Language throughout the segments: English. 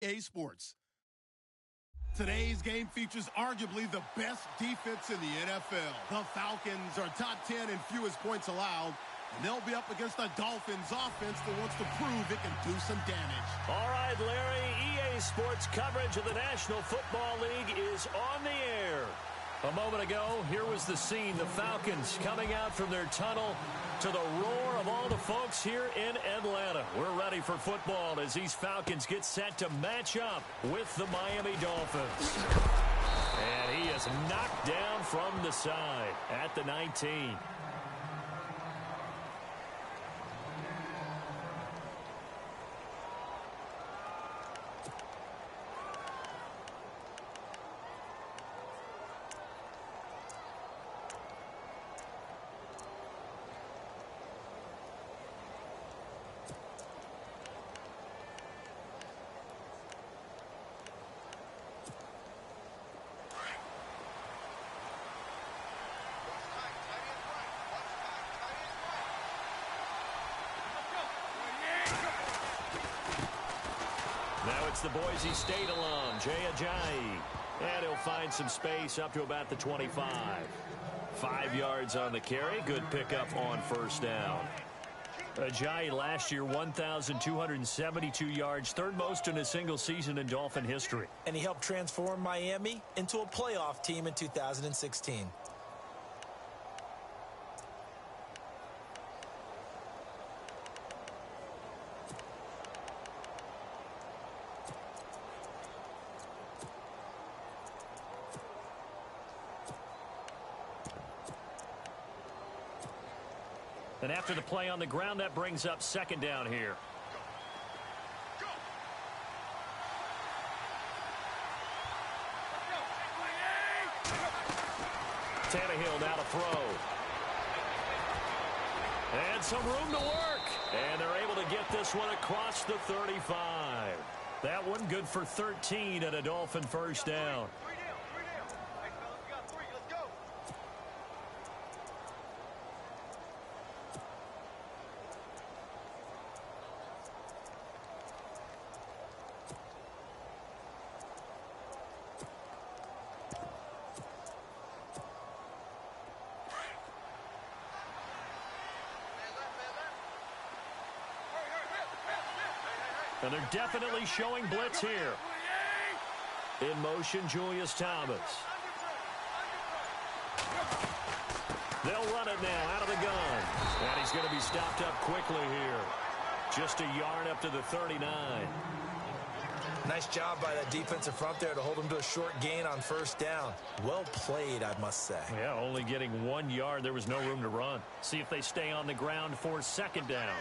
EA Sports. Today's game features arguably the best defense in the NFL. The Falcons are top 10 in fewest points allowed, and they'll be up against the Dolphins offense that wants to prove it can do some damage. All right, Larry, EA Sports coverage of the National Football League is on the air. A moment ago, here was the scene. The Falcons coming out from their tunnel to the roar of all the folks here in Atlanta. We're ready for football as these Falcons get set to match up with the Miami Dolphins. And he is knocked down from the side at the 19. Now it's the Boise State alum, Atg. And he'll find some space up to about the 25. 5 yards on the carry. Good pickup on first down. Atg last year, 1,272 yards, third most in a single season in Dolphin history. And he helped transform Miami into a playoff team in 2016. And after the play on the ground, that brings up second down here. Tannehill now to throw. And some room to work. And they're able to get this one across the 35. That one good for 13 at a Dolphin first down. And they're definitely showing blitz here. In motion, Julius Thomas. They'll run it now out of the gun. And he's going to be stopped up quickly here. Just a yard up to the 39. Nice job by that defensive front there to hold him to a short gain on first down. Well played, I must say. Yeah, only getting 1 yard. There was no room to run. See if they stay on the ground for second down.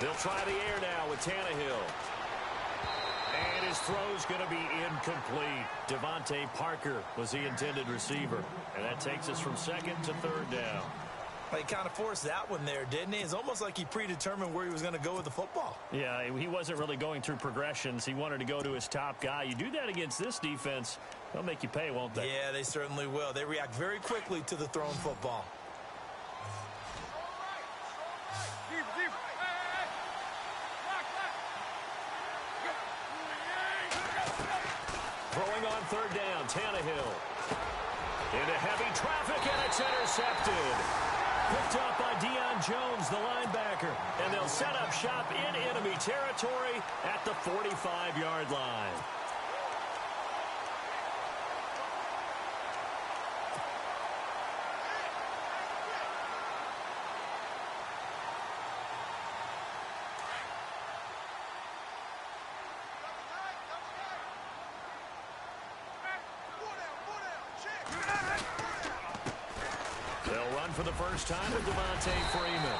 They'll try the air now with Tannehill. And his throw's going to be incomplete. Devontae Parker was the intended receiver. And that takes us from second to third down. Well, he kind of forced that one there, didn't he? It's almost like he predetermined where he was going to go with the football. Yeah, he wasn't really going through progressions. He wanted to go to his top guy. You do that against this defense, they'll make you pay, won't they? Yeah, they certainly will. They react very quickly to the thrown football. Throwing on third down, Tannehill. Into heavy traffic, and it's intercepted. Picked up by Deion Jones, the linebacker. And they'll set up shop in enemy territory at the 45-yard line. For the first time with Devontae Freeman.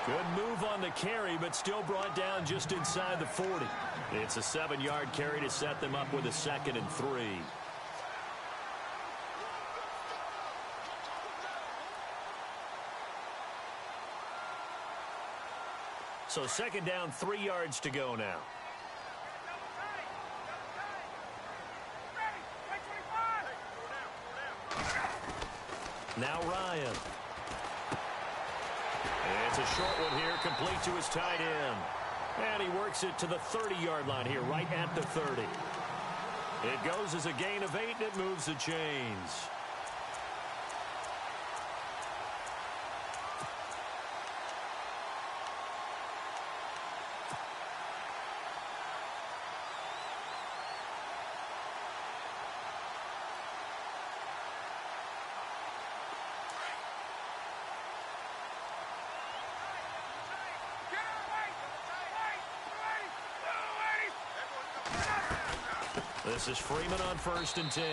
Good move on the carry, but still brought down just inside the 40. It's a 7-yard carry to set them up with a 2nd and 3. So second down, 3 yards to go now. Now Ryan. It's a short one here, complete to his tight end. And he works it to the 30-yard line here, right at the 30. It goes as a gain of 8, and it moves the chains. This is Freeman on 1st and 10.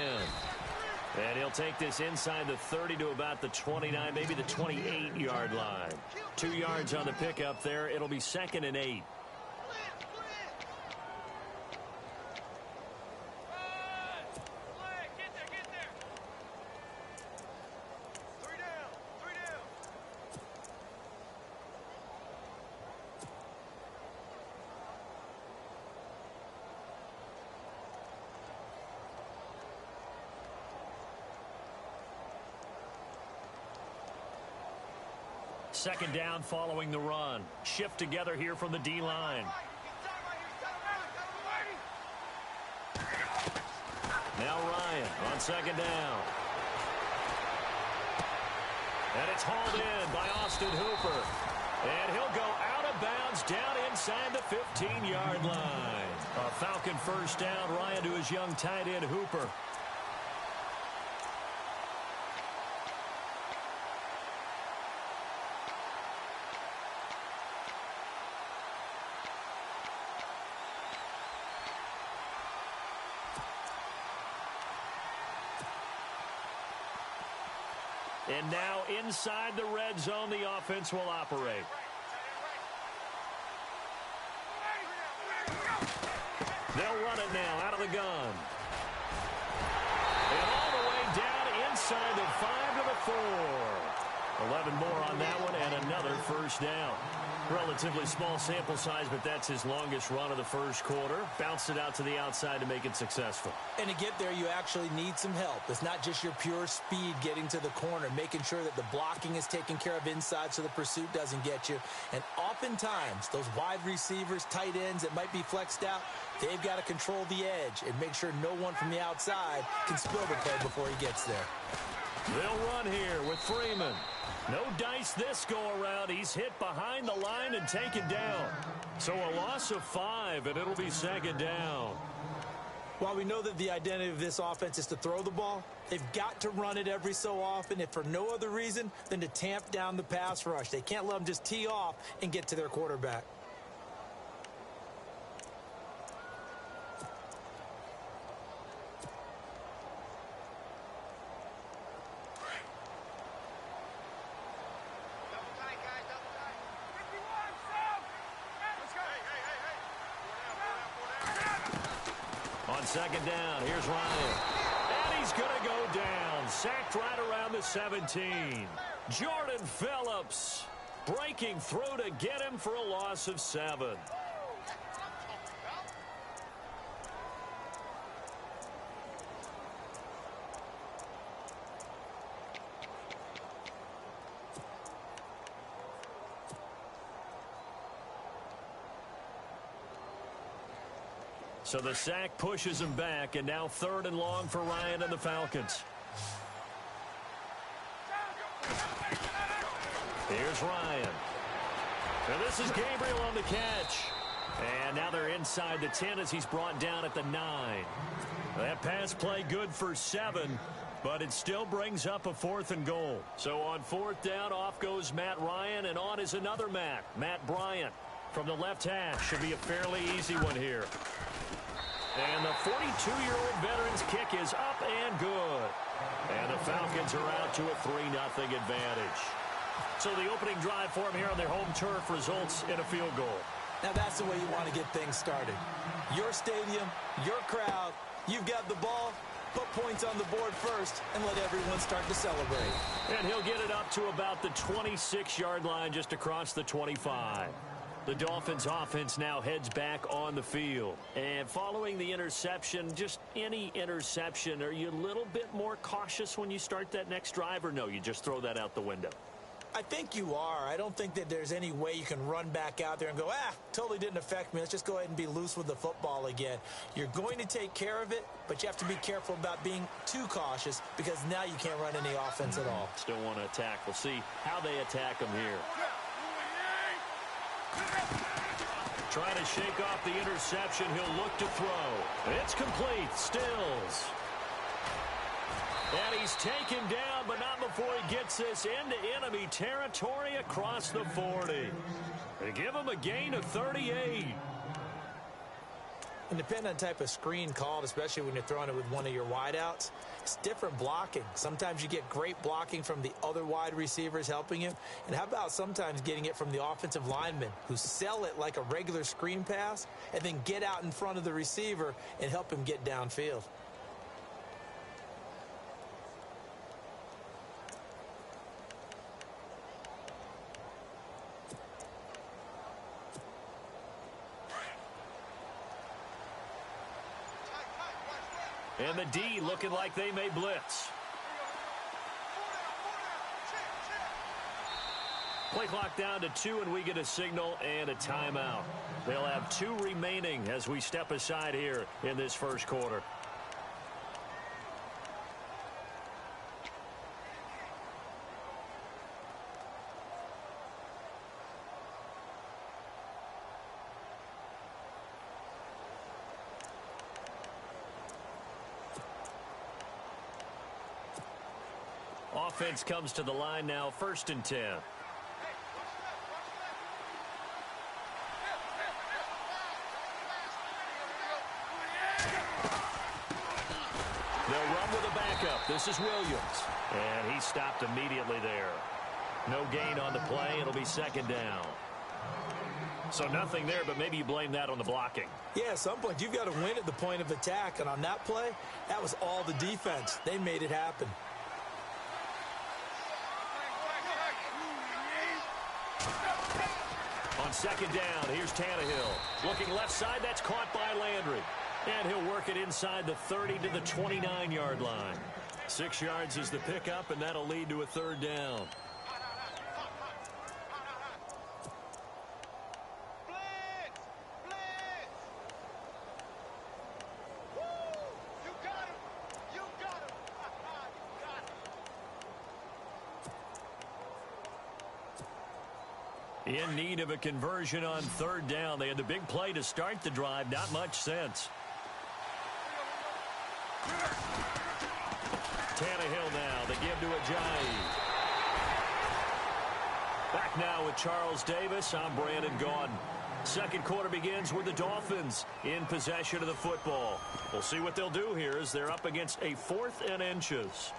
And he'll take this inside the 30 to about the 29, maybe the 28-yard line. 2 yards on the pickup there. It'll be 2nd and 8. Second down following the run. Shift together here from the D-line. Now Ryan on 2nd down. And it's hauled in by Austin Hooper. And he'll go out of bounds down inside the 15-yard line. A Falcon 1st down. Ryan to his young tight end Hooper. And now inside the red zone, the offense will operate. They'll run it now out of the gun. And all the way down inside the 5 to the 4. 11 more on that one and another 1st down. Relatively small sample size, but that's his longest run of the 1st quarter. Bounced it out to the outside to make it successful. And to get there, you actually need some help. It's not just your pure speed getting to the corner, making sure that the blocking is taken care of inside so the pursuit doesn't get you. And oftentimes, those wide receivers, tight ends that might be flexed out, they've got to control the edge and make sure no one from the outside can spill the play before he gets there. They'll run here with Freeman. No dice this go-around. He's hit behind the line and taken down. So a loss of 5, and it'll be 2nd down. While we know that the identity of this offense is to throw the ball, they've got to run it every so often, if for no other reason than to tamp down the pass rush. They can't let them just tee off and get to their quarterback. On 2nd down, here's Ryan. And he's going to go down. Sacked right around the 17. Jordan Phillips breaking through to get him for a loss of 7. So the sack pushes him back, and now 3rd and long for Ryan and the Falcons. Here's Ryan. And this is Gabriel on the catch. And now they're inside the 10 as he's brought down at the 9. That pass play good for 7, but it still brings up a 4th and goal. So on 4th down, off goes Matt Ryan, and on is another Matt Bryant. From the left hash. Should be a fairly easy one here. And the 42-year-old veteran's kick is up and good. And the Falcons are out to a 3-0 advantage. So the opening drive for them here on their home turf results in a field goal. Now that's the way you want to get things started. Your stadium, your crowd, you've got the ball, put points on the board first, and let everyone start to celebrate. And he'll get it up to about the 26-yard line just across the 25. The Dolphins offense now heads back on the field. And following the interception, just any interception, are you a little bit more cautious when you start that next drive, or no, you just throw that out the window? I think you are. I don't think that there's any way you can run back out there and go, totally didn't affect me. Let's just go ahead and be loose with the football again. You're going to take care of it, but you have to be careful about being too cautious because now you can't run any offense at all. Still want to attack. We'll see how they attack them here. Trying to shake off the interception. He'll look to throw. It's complete. Stills. And he's taken down, but not before he gets this into enemy territory across the 40. They give him a gain of 38. And depending on the type of screen called, especially when you're throwing it with one of your wideouts, it's different blocking. Sometimes you get great blocking from the other wide receivers helping you. And how about sometimes getting it from the offensive linemen who sell it like a regular screen pass and then get out in front of the receiver and help him get downfield. And the D looking like they may blitz. Play clock down to 2, and we get a signal and a timeout. They'll have 2 remaining as we step aside here in this first quarter. Offense comes to the line now, 1st and 10. They'll run with a backup. This is Williams. And he stopped immediately there. No gain on the play. It'll be 2nd down. So nothing there, but maybe you blame that on the blocking. Yeah, at some point you've got to win at the point of attack. And on that play, that was all the defense. They made it happen. On 2nd down, here's Tannehill. Looking left side, that's caught by Landry. And he'll work it inside the 30 to the 29-yard line. 6 yards is the pickup, and that'll lead to a 3rd down. In need of a conversion on 3rd down. They had the big play to start the drive. Not much sense. Tannehill now. They give to Ajayi. Back now with Charles Davis. I'm Brandon Gaudin. Second quarter begins with the Dolphins in possession of the football. We'll see what they'll do here as they're up against a 4th and inches.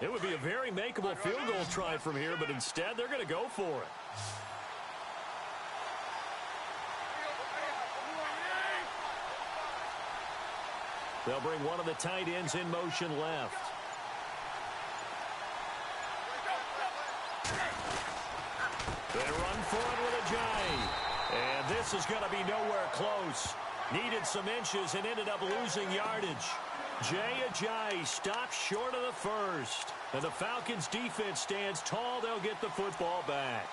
It would be a very makeable field goal try from here, but instead they're going to go for it. They'll bring one of the tight ends in motion left. They run for it with Ajayi. And this is going to be nowhere close. Needed some inches and ended up losing yardage. Ajayi stops short of the 1st. And the Falcons defense stands tall. They'll get the football back.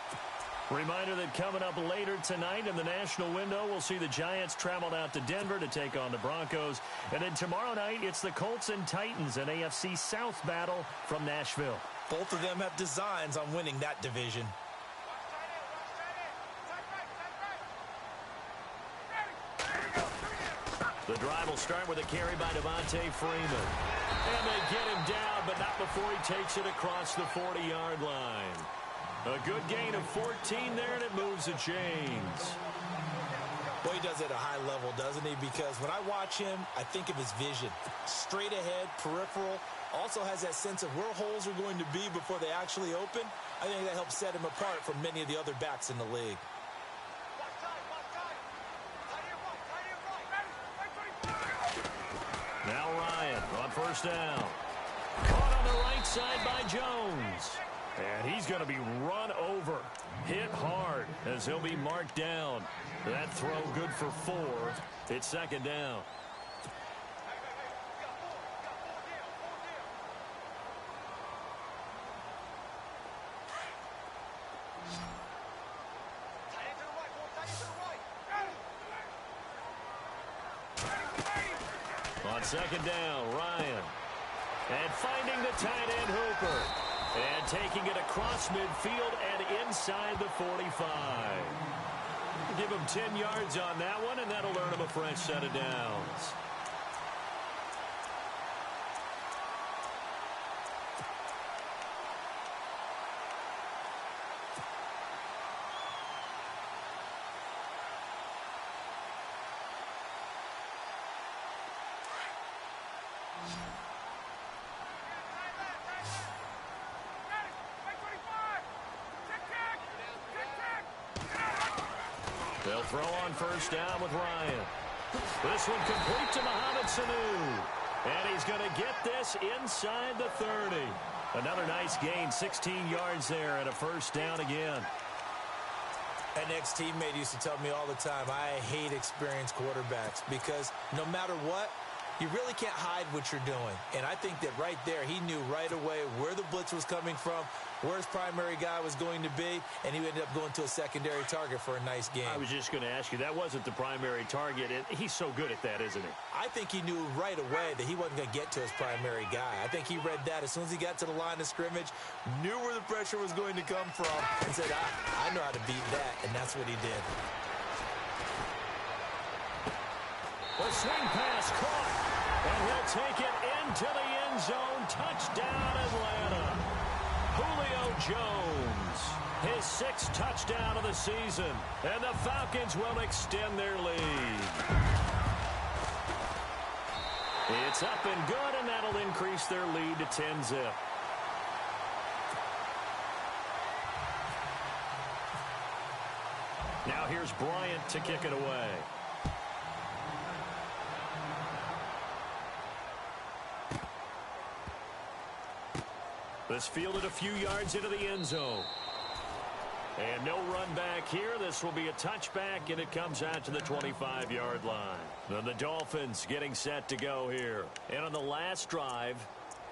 Reminder that coming up later tonight in the national window, we'll see the Giants travel out to Denver to take on the Broncos. And then tomorrow night, it's the Colts and Titans, an AFC South battle from Nashville. Both of them have designs on winning that division. The drive will start with a carry by Devontae Freeman. And they get him down, but not before he takes it across the 40-yard line. A good gain of 14 there, and it moves the chains. Boy, he does it at a high level, doesn't he? Because when I watch him, I think of his vision. Straight ahead, peripheral. Also has that sense of where holes are going to be before they actually open. I think that helps set him apart from many of the other backs in the league. first down. Caught on the right side by Jones. And he's going to be run over, hit hard, as he'll be marked down. That throw good for 4. It's second down. On second down, Ryan. And finding the tight end, Hooper. And taking it across midfield and inside the 45. Give him 10 yards on that one, and that'll earn him a fresh set of downs. They'll throw on first down with Ryan. This one complete to Mohamed Sanu. And he's going to get this inside the 30. Another nice gain, 16 yards there, and a first down again. An ex-teammate used to tell me all the time, I hate experienced quarterbacks because no matter what, you really can't hide what you're doing. And I think that right there, he knew right away where the blitz was coming from, where his primary guy was going to be, and he ended up going to a secondary target for a nice game. I was just going to ask you, that wasn't the primary target, and he's so good at that, isn't he? I think he knew right away that he wasn't going to get to his primary guy. I think he read that as soon as he got to the line of scrimmage, knew where the pressure was going to come from, and said, I know how to beat that, and that's what he did. The swing pass caught, and he'll take it into the end zone. Touchdown, Atlanta. Julio Jones, his 6th touchdown of the season, and the Falcons will extend their lead. It's up and good, and that'll increase their lead to 10-zip. Now here's Bryant to kick it away. This fielded a few yards into the end zone. And no run back here. This will be a touchback, and it comes out to the 25-yard line. Then the Dolphins getting set to go here. And on the last drive,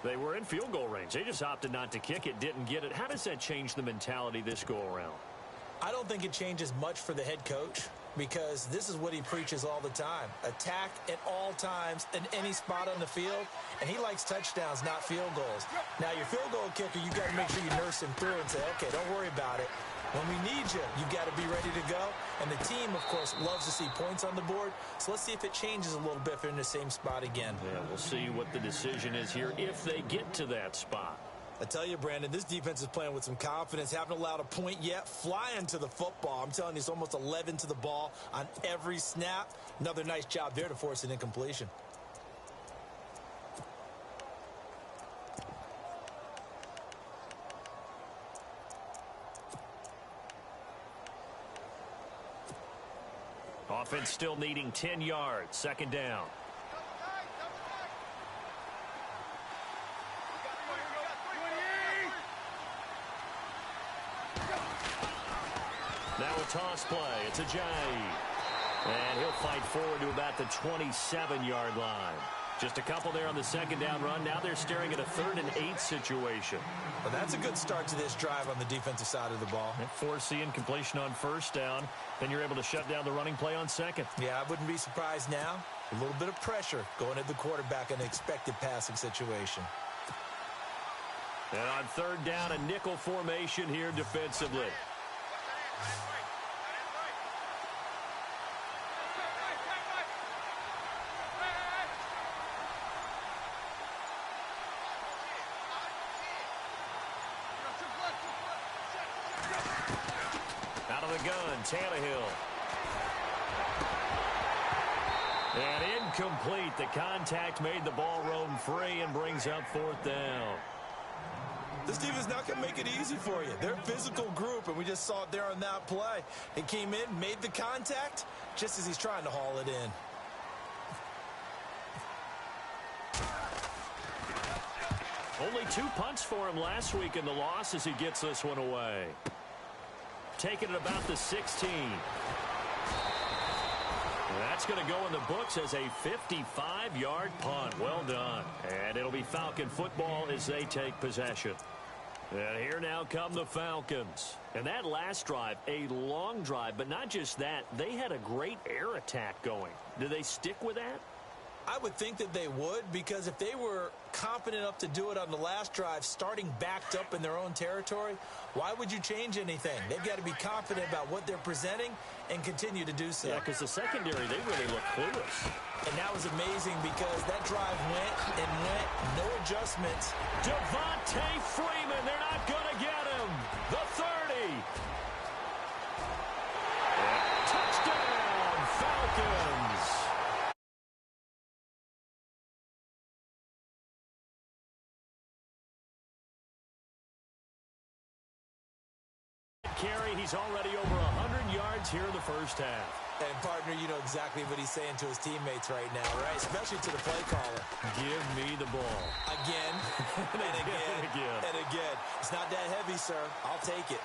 they were in field goal range. They just opted not to kick it, didn't get it. How does that change the mentality this go-around? I don't think it changes much for the head coach because this is what he preaches all the time. Attack at all times in any spot on the field, and he likes touchdowns, not field goals. Now, your field goal kicker, you got to make sure you nurse him through and say, okay, don't worry about it. When we need you, you got to be ready to go. And the team, of course, loves to see points on the board. So let's see if it changes a little bit if they're in the same spot again. Yeah, we'll see what the decision is here if they get to that spot. I tell you, Brandon, this defense is playing with some confidence. Haven't allowed a point yet. Flying to the football. I'm telling you, it's almost 11 to the ball on every snap. Another nice job there to force an incompletion. Offense still needing 10 yards. Second down. Now a toss play. It's Ajayi. And he'll fight forward to about the 27-yard line. Just a couple there on the second down run. Now they're staring at a 3rd and 8 situation. Well, that's a good start to this drive on the defensive side of the ball. Foreseeing completion on first down. Then you're able to shut down the running play on second. Yeah, I wouldn't be surprised now. A little bit of pressure going at the quarterback in an expected passing situation. And on third down, a nickel formation here defensively. Out of the gun, Tannehill. And incomplete. The contact made the ball roam free and brings up 4th down. This team is not going to make it easy for you. They're a physical group, and we just saw it there on that play. He came in, made the contact, just as he's trying to haul it in. Only 2 punts for him last week in the loss as he gets this one away. Taking it about the 16. That's going to go in the books as a 55-yard punt. Well done. And it'll be Falcon football as they take possession. And here now come the Falcons. And that last drive, a long drive, but not just that. They had a great air attack going. Do they stick with that? I would think that they would, because if they were confident enough to do it on the last drive, starting backed up in their own territory, why would you change anything? They've got to be confident about what they're presenting and continue to do so. Yeah, because the secondary, they really look clueless. And that was amazing because that drive went and went, no adjustments. Devontae Freeman, they're not going to get him. The 30. Touchdown, Falcons. Carry, he's already over 100 yards here in the first half. And, partner, you know exactly what he's saying to his teammates right now, right? Especially to the play caller. Give me the ball. Again, and again, and again. It's not that heavy, sir. I'll take it.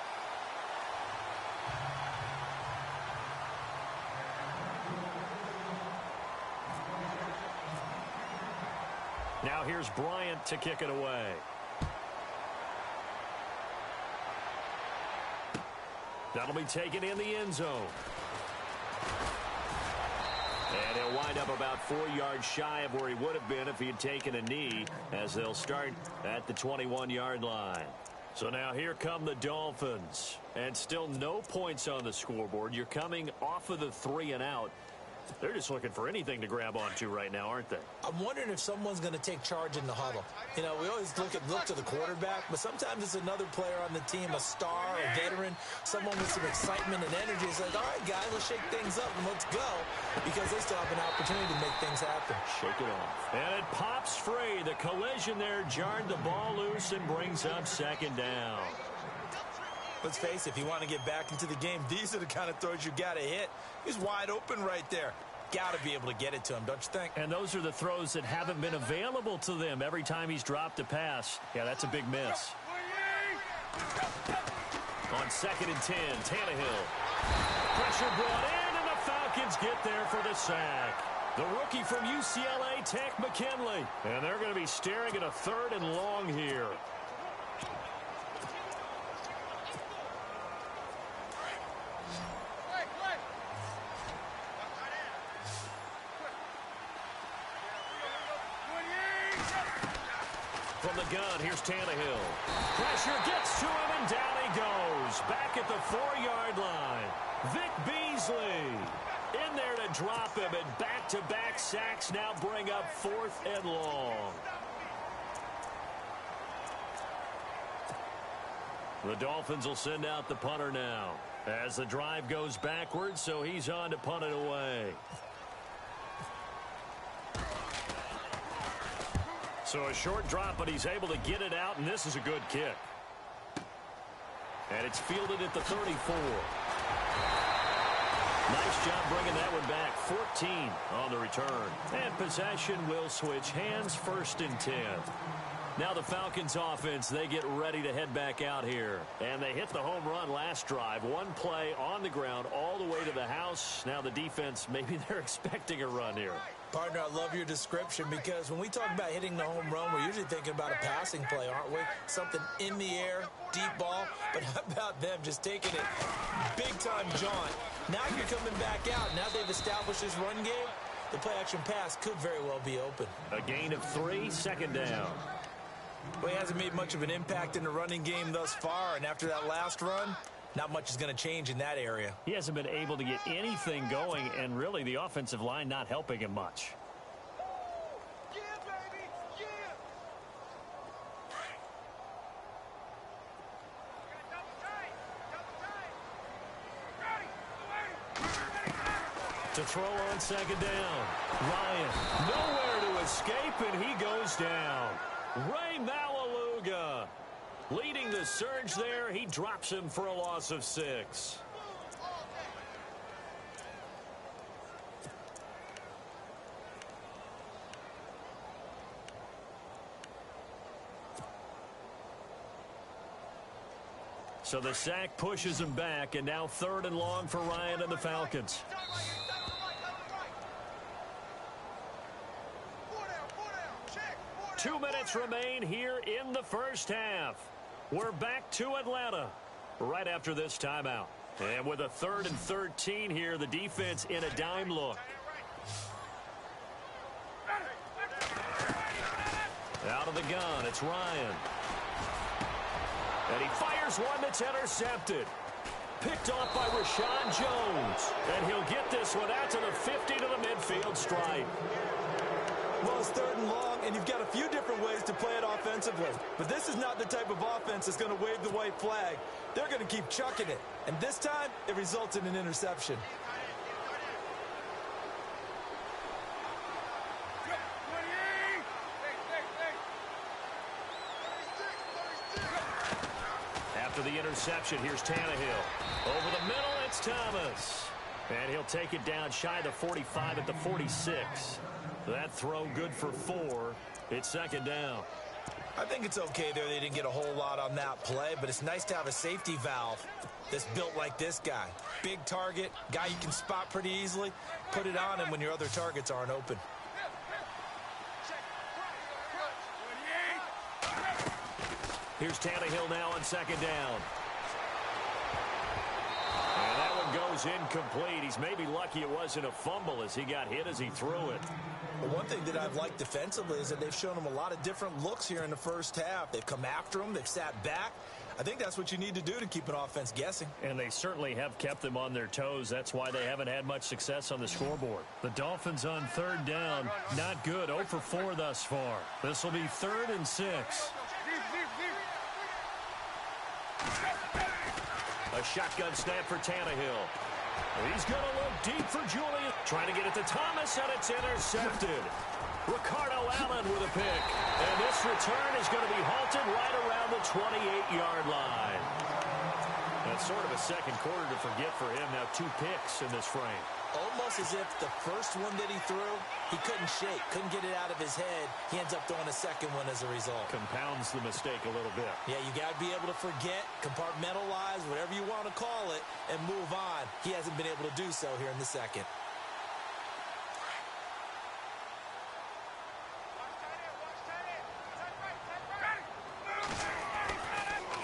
Now here's Bryant to kick it away. That'll be taken in the end zone. And he'll wind up about 4 yards shy of where he would have been if he had taken a knee, as they'll start at the 21-yard line. So now here come the Dolphins. And still no points on the scoreboard. You're coming off of the 3 and out. They're just looking for anything to grab onto right now, aren't they? I'm wondering if someone's going to take charge in the huddle. You know, we always look to the quarterback, but sometimes it's another player on the team, a star, a veteran, someone with some excitement and energy. It's like, all right, guys, let's shake things up and let's go, because they still have an opportunity to make things happen. Shake it off. And it pops free. The collision there jarred the ball loose and brings up second down. Let's face it, if you want to get back into the game, these are the kind of throws you got to hit. He's wide open right there. Got to be able to get it to him, don't you think? And those are the throws that haven't been available to them every time he's dropped a pass. Yeah, that's a big miss. On 2nd and 10, Tannehill. Pressure brought in, and the Falcons get there for the sack. The rookie from UCLA, Tech McKinley. And they're going to be staring at a 3rd and long here. From the gun, here's Tannehill. Pressure gets to him, and down he goes. Back at the 4-yard line. Vic Beasley in there to drop him, and back-to-back sacks now bring up 4th and long. The Dolphins will send out the punter now as the drive goes backwards, so he's on to punt it away. So a short drop, but he's able to get it out, and this is a good kick. And it's fielded at the 34. Nice job bringing that one back. 14 on the return. And possession will switch hands, 1st and 10. Now the Falcons offense, they get ready to head back out here. And they hit the home run last drive. One play on the ground all the way to the house. Now the defense, maybe they're expecting a run here. Partner, I love your description, because when we talk about hitting the home run, we're usually thinking about a passing play, aren't we? Something in the air, deep ball. But how about them just taking it big-time jaunt? Now you're coming back out. Now they've established this run game. The play-action pass could very well be open. A gain of 3, 2nd down. Well, he hasn't made much of an impact in the running game thus far, and after that last run, not much is going to change in that area. He hasn't been able to get anything going, and really the offensive line not helping him much. To throw on 2nd down. Ryan, nowhere to escape, and he goes down. Ray Malaluga leading the surge there. He drops him for a loss of 6. So the sack pushes him back, and now 3rd and long for Ryan and the Falcons. 2 minutes remain here in the first half. We're back to Atlanta right after this timeout. And with a 3rd and 13 here, the defense in a dime look. Out of the gun, it's Ryan. And he fires one that's intercepted. Picked off by Rashawn Jones. And he'll get this one out to the 50 to the midfield stripe. Well, it's 3rd and long, and you've got a few different ways to play it offensively. But this is not the type of offense that's going to wave the white flag. They're going to keep chucking it. And this time, it results in an interception. After the interception, here's Tannehill. Over the middle, it's Thomas. And he'll take it down shy of the 45 at the 46. That throw good for 4. It's 2nd down. I think it's okay there. They didn't get a whole lot on that play, but it's nice to have a safety valve that's built like this guy. Big target, guy you can spot pretty easily. Put it on him when your other targets aren't open. Here's Tannehill now on 2nd down. And that one goes incomplete. He's maybe lucky it wasn't a fumble as he got hit as he threw it. Well, one thing that I've liked defensively is that they've shown him a lot of different looks here in the first half. They've come after him. They've sat back. I think that's what you need to do to keep an offense guessing. And they certainly have kept them on their toes. That's why they haven't had much success on the scoreboard. The Dolphins on 3rd down. Not good. 0 for 4 thus far. This will be 3rd and 6. A shotgun snap for Tannehill. He's going to look deep for Julian. Trying to get it to Thomas, and it's intercepted. Ricardo Allen with a pick. And this return is going to be halted right around the 28-yard line. That's sort of a second quarter to forget for him. Now 2 picks in this frame. Almost as if the first one that he threw, he couldn't shake, couldn't get it out of his head. He ends up throwing a second one as a result. Compounds the mistake a little bit. Yeah, you got to be able to forget, compartmentalize, whatever you want to call it, and move on. He hasn't been able to do so here in the second.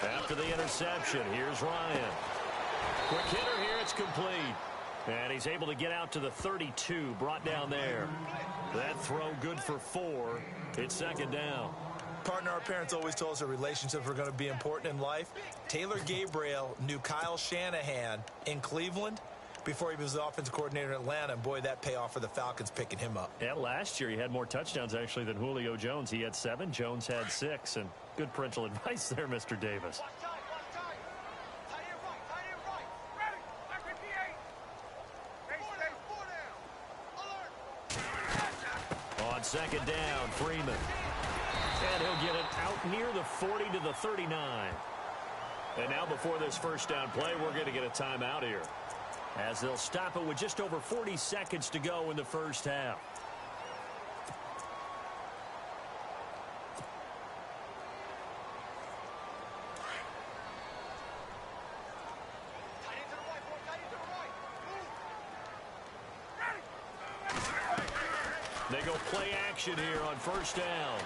After the interception, here's Ryan. Quick hitter here, it's complete. And he's able to get out to the 32, brought down there. That throw good for 4. It's 2nd down. Partner, our parents always told us that relationships were going to be important in life. Taylor Gabriel knew Kyle Shanahan in Cleveland before he was the offensive coordinator in Atlanta. And boy, that payoff for the Falcons picking him up. Yeah, last year he had more touchdowns actually than Julio Jones. He had 7, Jones had 6. And good parental advice there, Mr. Davis. On 2nd down, Freeman. And he'll get it out near the 40 to the 39. And now before this first down play, we're going to get a timeout here, as they'll stop it with just over 40 seconds to go in the first half. They go play action here on 1st down.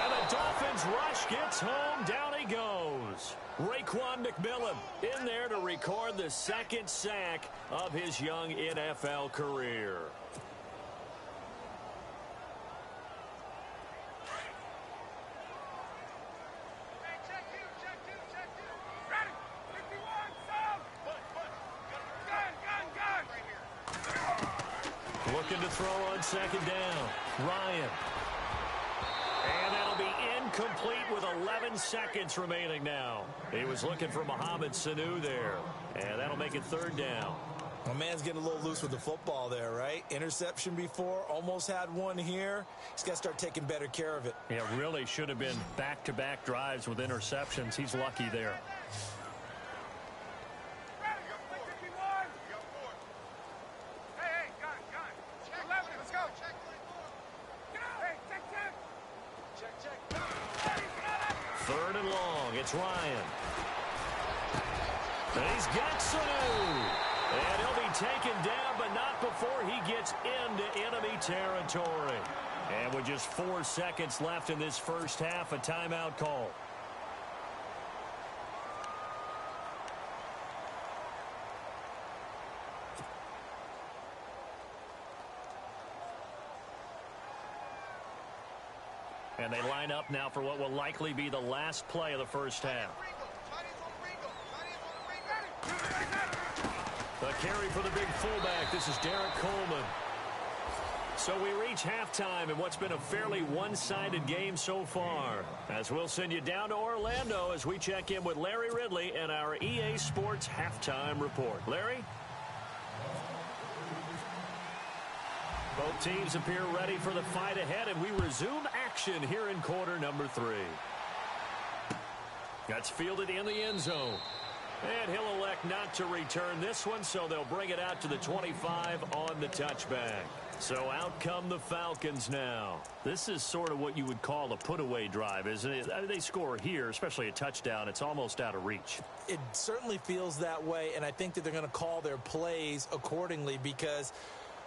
And the Dolphins rush gets home. Down he goes. Raekwon McMillan in there to record the 2nd sack of his young NFL career. Looking to throw on 2nd down. Ryan. And that'll be incomplete with 11 seconds remaining now. He was looking for Mohamed Sanu there. And that'll make it 3rd down. My man's getting a little loose with the football there, right? Interception before, almost had one here. He's got to start taking better care of it. Yeah, really should have been back-to-back drives with interceptions. He's lucky there. Third and long. It's Ryan. He's got Sanu. And he'll be taken down, but not before he gets into enemy territory. And with just 4 seconds left in this first half, a timeout call. And they line up now for what will likely be the last play of the first half. The carry for the big fullback. This is Derek Coleman. So we reach halftime in what's been a fairly one-sided game so far. As we'll send you down to Orlando as we check in with Larry Ridley and our EA Sports Halftime Report. Larry? Both teams appear ready for the fight ahead, and we resume action here in quarter number 3. That's fielded in the end zone. And he'll elect not to return this one, so they'll bring it out to the 25 on the touchback. So out come the Falcons now. This is sort of what you would call a put-away drive, isn't it? I mean, they score here, especially a touchdown. It's almost out of reach. It certainly feels that way, and I think that they're going to call their plays accordingly because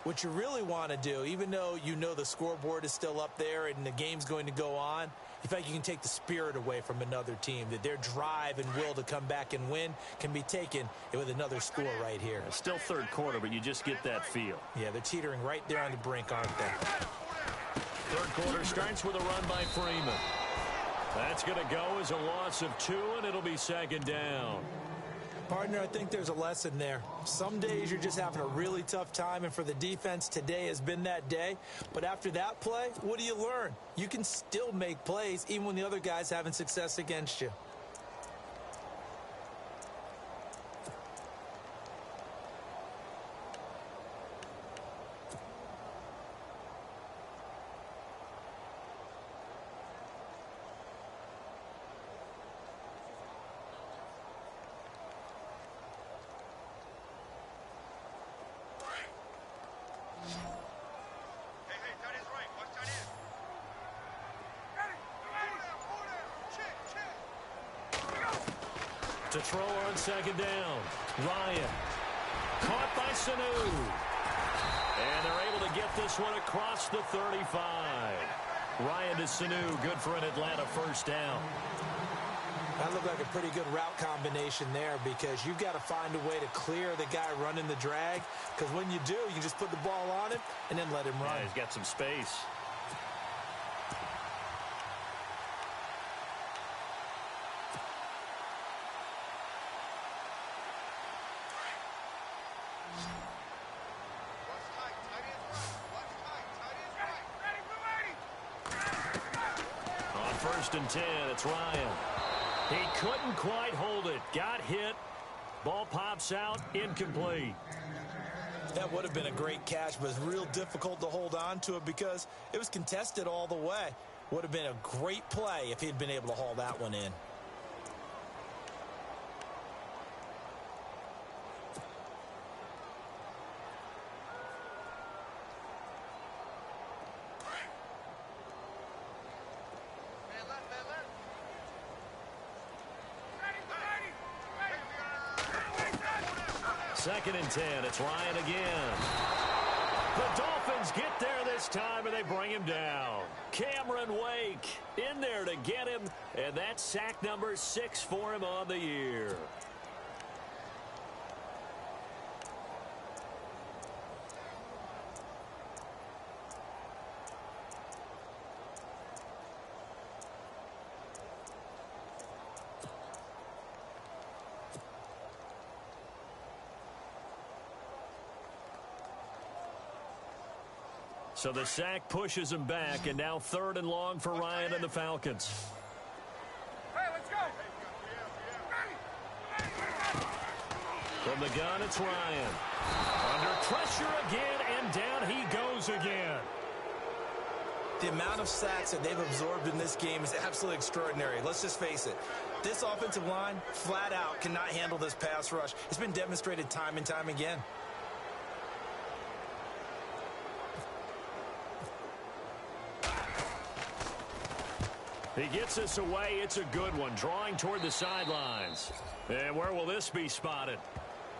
what you really want to do, even though you know the scoreboard is still up there and the game's going to go on, in fact, you can take the spirit away from another team, that their drive and will to come back and win can be taken with another score right here. It's still third quarter, but you just get that feel. Yeah, they're teetering right there on the brink, aren't they? Third quarter starts with a run by Freeman. That's going to go as a loss of 2, and it'll be second down. Partner, I think there's a lesson there. Some days you're just having a really tough time, and for the defense, today has been that day. But after that play, what do you learn? You can still make plays even when the other guy's having success against you. To throw on second down. Ryan. Caught by Sanu. And they're able to get this one across the 35. Ryan to Sanu. Good for an Atlanta first down. That looked like a pretty good route combination there because you've got to find a way to clear the guy running the drag. Because when you do, you just put the ball on him and then let him run. Yeah, he's got some space. First and 10, it's Ryan. He couldn't quite hold it. Got hit. Ball pops out, incomplete. That would have been a great catch, but it's real difficult to hold on to it because it was contested all the way. Would have been a great play if he'd been able to haul that one in. Second and 10, it's Ryan again. The Dolphins get there this time, and they bring him down. Cameron Wake in there to get him, and that's sack number 6 for him on the year. So the sack pushes him back, and now 3rd and long for Ryan and the Falcons. Hey, let's go. From the gun, it's Ryan. Under pressure again, and down he goes again. The amount of sacks that they've absorbed in this game is absolutely extraordinary. Let's just face it. This offensive line, flat out, cannot handle this pass rush. It's been demonstrated time and time again. He gets this away. It's a good one, drawing toward the sidelines. And where will this be spotted?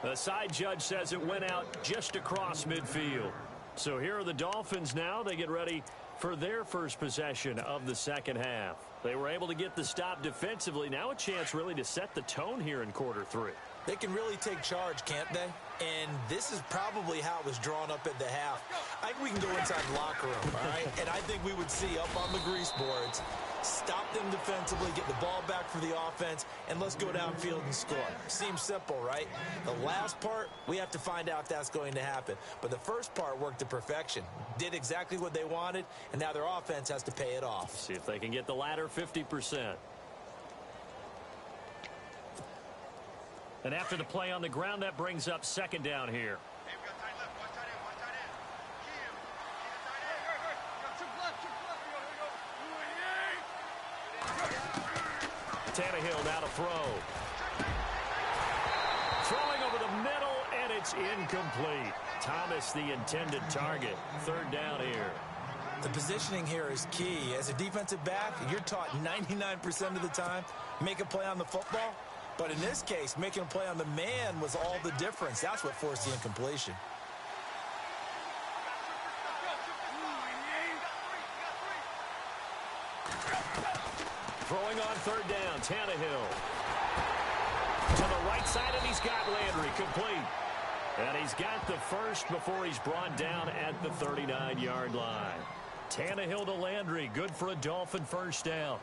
The side judge says it went out just across midfield. So here are the Dolphins now. They get ready for their first possession of the second half. They were able to get the stop defensively. Now a chance really to set the tone here in quarter three. They can really take charge, can't they? And this is probably how it was drawn up at the half. I think we can go inside the locker room, all right? And I think we would see up on the grease boards, stop them defensively, get the ball back for the offense, and let's go downfield and score. Seems simple, right? The last part, we have to find out if that's going to happen. But the first part worked to perfection. Did exactly what they wanted, and now their offense has to pay it off. See if they can get the latter 50%. And after the play on the ground, that brings up second down here. Tannehill now to throw. Throwing over the middle, and it's incomplete. Thomas, the intended target. Third down here. The positioning here is key. As a defensive back, you're taught 99% of the time, make a play on the football. But in this case, making a play on the man was all the difference. That's what forced the incompletion. Throwing on third down, Tannehill. To the right side, and he's got Landry complete. And he's got the first before he's brought down at the 39-yard line. Tannehill to Landry, good for a Dolphin first down.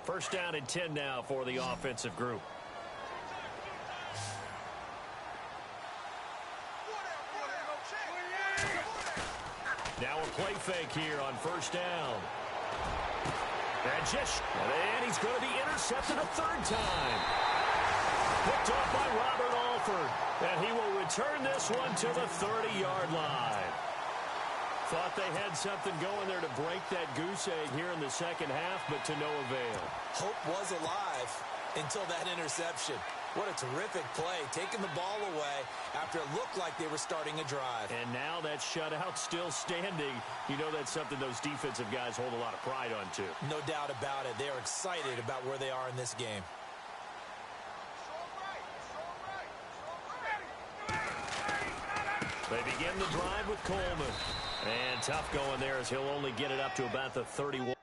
First down and 10 now for the offensive group. Now a play fake here on first down. And he's going to be intercepted a third time. Picked off by Robert Alford. And he will return this one to the 30-yard line. Thought they had something going there to break that goose egg here in the second half, but to no avail. Hope was alive until that interception. What a terrific play, taking the ball away after it looked like they were starting a drive. And now that shutout still standing. You know that's something those defensive guys hold a lot of pride on, too. No doubt about it. They are excited about where they are in this game. They begin the drive with Coleman. And tough going there as he'll only get it up to about the 31.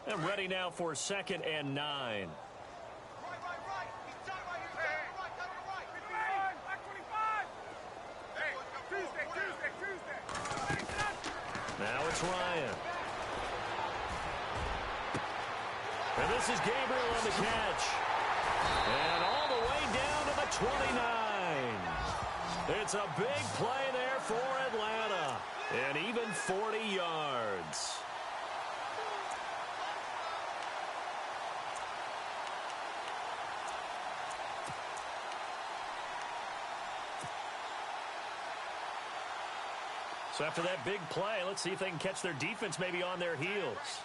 And ready now for 2nd and 9. Now it's Ryan. And this is Gabriel on the catch. And all the way down to the 29. It's a big play there for Atlanta. And even 40 yards. So after that big play, let's see if they can catch their defense maybe on their heels.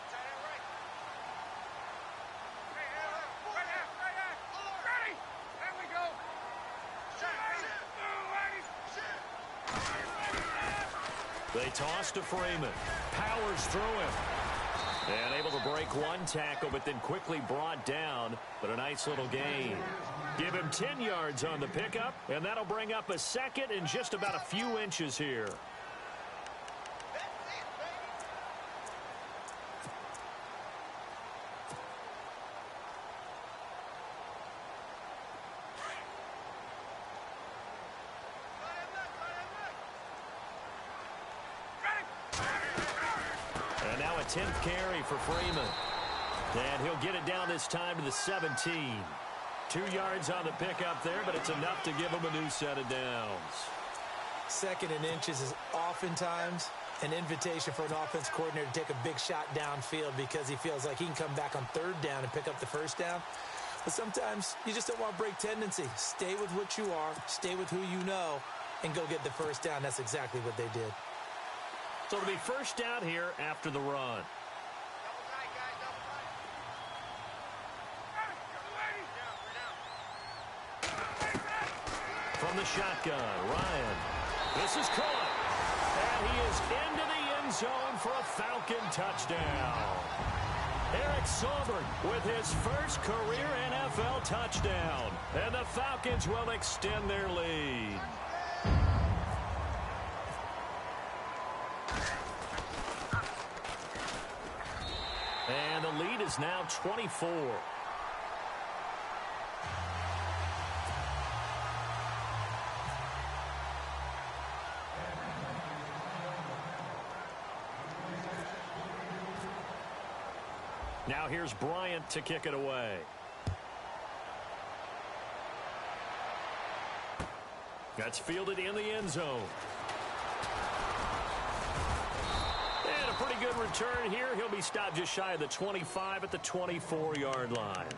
They toss to Freeman. Powers through him. And able to break one tackle, but then quickly brought down. But a nice little gain. Give him 10 yards on the pickup, and that'll bring up a 2nd and just about a few inches here. And now a 10th carry for Freeman. And he'll get it down this time to the 17. 2 yards on the pickup there, but it's enough to give him a new set of downs. 2nd and inches is oftentimes an invitation for an offense coordinator to take a big shot downfield because he feels like he can come back on 3rd down and pick up the 1st down. But sometimes you just don't want to break tendency. Stay with what you are, stay with who you know, and go get the 1st down. That's exactly what they did. So it'll be 1st down here after the run. From the shotgun, Ryan. This is caught. And he is into the end zone for a Falcon touchdown. Eric Saubert with his first career NFL touchdown. And the Falcons will extend their lead. And the lead is now 24. Now here's Bryant to kick it away. That's fielded in the end zone. And a pretty good return here. He'll be stopped just shy of the 25 at the 24-yard line.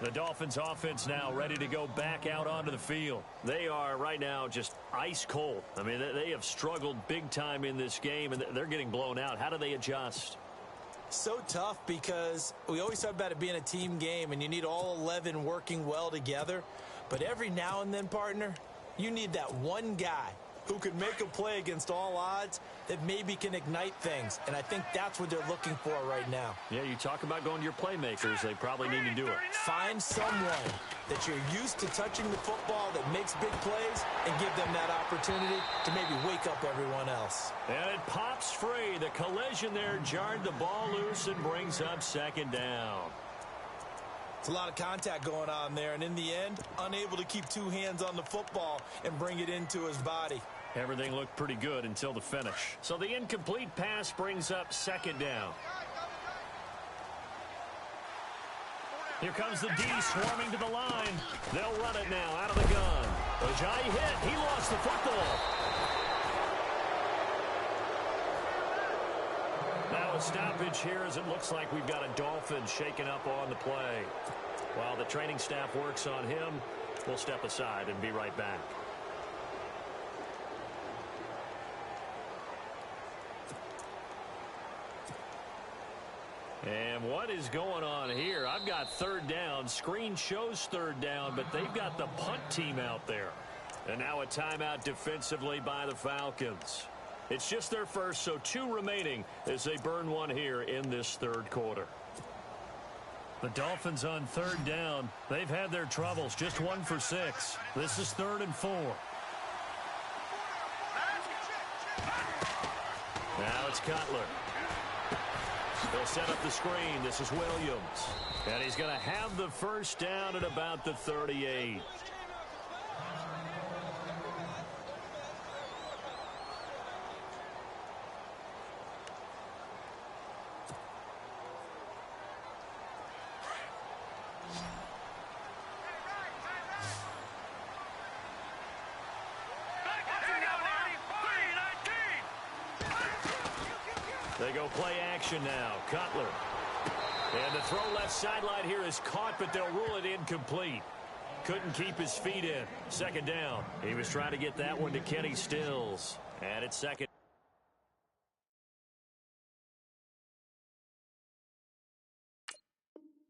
The Dolphins offense now ready to go back out onto the field. They are right now just ice cold. I mean, they have struggled big time in this game, and they're getting blown out. How do they adjust? So tough because we always talk about it being a team game and you need all 11 working well together. But every now and then, partner, you need that one guy who can make a play against all odds that maybe can ignite things. And I think that's what they're looking for right now. Yeah, you talk about going to your playmakers. They probably need to do it. Find someone that you're used to touching the football that makes big plays and give them that opportunity to maybe wake up everyone else. And it pops free. The collision there jarred the ball loose and brings up 2nd down. It's a lot of contact going on there, and in the end, unable to keep 2 hands on the football and bring it into his body. Everything looked pretty good until the finish. So the incomplete pass brings up 2nd down. Here comes the D swarming to the line. They'll run it now out of the gun. Ajayi hit. He lost the football. Now a stoppage here as it looks like we've got a Dolphin shaken up on the play. While the training staff works on him, we'll step aside and be right back. And what is going on here? I've got 3rd down. Screen shows 3rd down, but they've got the punt team out there. And now a timeout defensively by the Falcons. It's just their first, so 2 remaining as they burn one here in this 3rd quarter. The Dolphins on 3rd down. They've had their troubles, just 1 for 6. This is 3rd and 4. Now it's Cutler. They'll set up the screen. This is Williams. And he's going to have the first down at about the 38. They go play action now. Cutler. And the throw left sideline here is caught, but they'll rule it incomplete. Couldn't keep his feet in. Second down. He was trying to get that one to Kenny Stills. And it's second.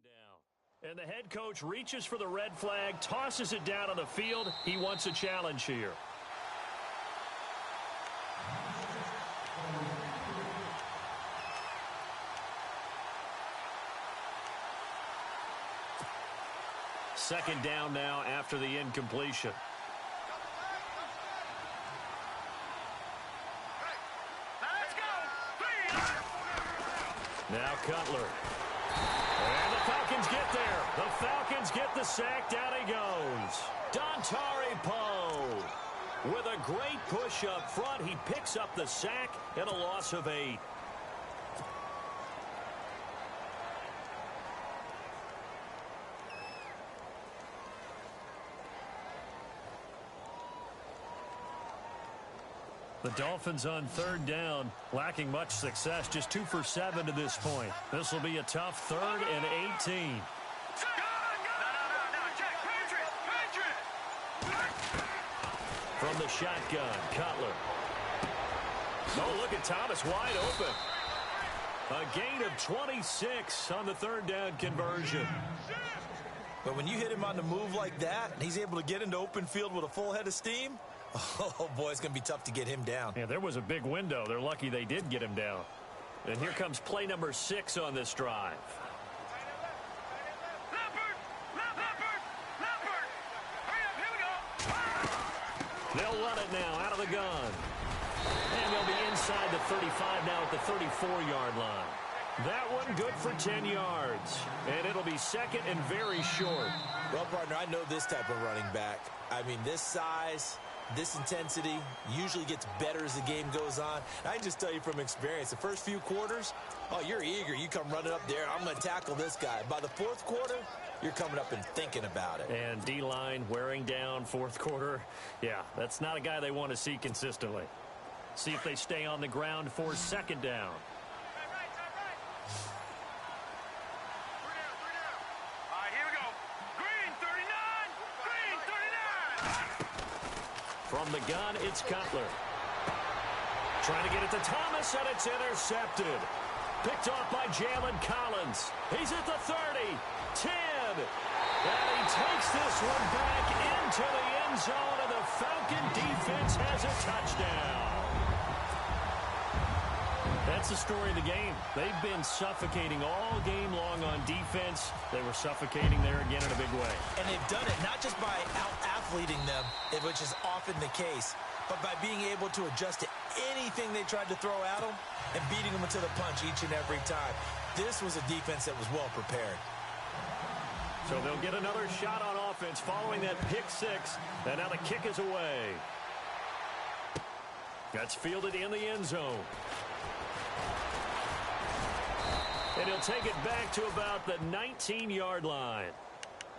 Down. And the head coach reaches for the red flag, tosses it down on the field. He wants a challenge here. Second down now after the incompletion. Now Cutler. And the Falcons get there. The Falcons get the sack. Down he goes. Dontari Poe. With a great push up front, he picks up the sack and a loss of 8. The Dolphins on third down, lacking much success, just 2 for 7 to this point. This will be a tough 3rd and 18. From the shotgun, Cutler. Oh, look at Thomas wide open. A gain of 26 on the third down conversion. But when you hit him on the move like that, and he's able to get into open field with a full head of steam, oh, boy, it's going to be tough to get him down. Yeah, there was a big window. They're lucky they did get him down. And here comes play number 6 on this drive. They'll run it now out of the gun. And they'll be inside the 35 now at the 34-yard line. That one good for 10 yards. And it'll be second and very short. Well, partner, I know this type of running back. I mean, this size, this intensity usually gets better as the game goes on. I can just tell you from experience, the first few quarters, oh, you're eager. You come running up there, I'm going to tackle this guy. By the fourth quarter, you're coming up and thinking about it. And D-line wearing down fourth quarter. Yeah, that's not a guy they want to see consistently. See if they stay on the ground for second down. From the gun, it's Cutler. Trying to get it to Thomas, and it's intercepted. Picked off by Jalen Collins. He's at the 30, 10. And he takes this one back into the end zone, and the Falcon defense has a touchdown. That's the story of the game. They've been suffocating all game long on defense. They were suffocating there again in a big way. And they've done it not just by out-athleting them, which is often the case, but by being able to adjust to anything they tried to throw at them and beating them to the punch each and every time. This was a defense that was well prepared. So they'll get another shot on offense following that pick 6, and now the kick is away. That's fielded in the end zone. And he'll take it back to about the 19-yard line.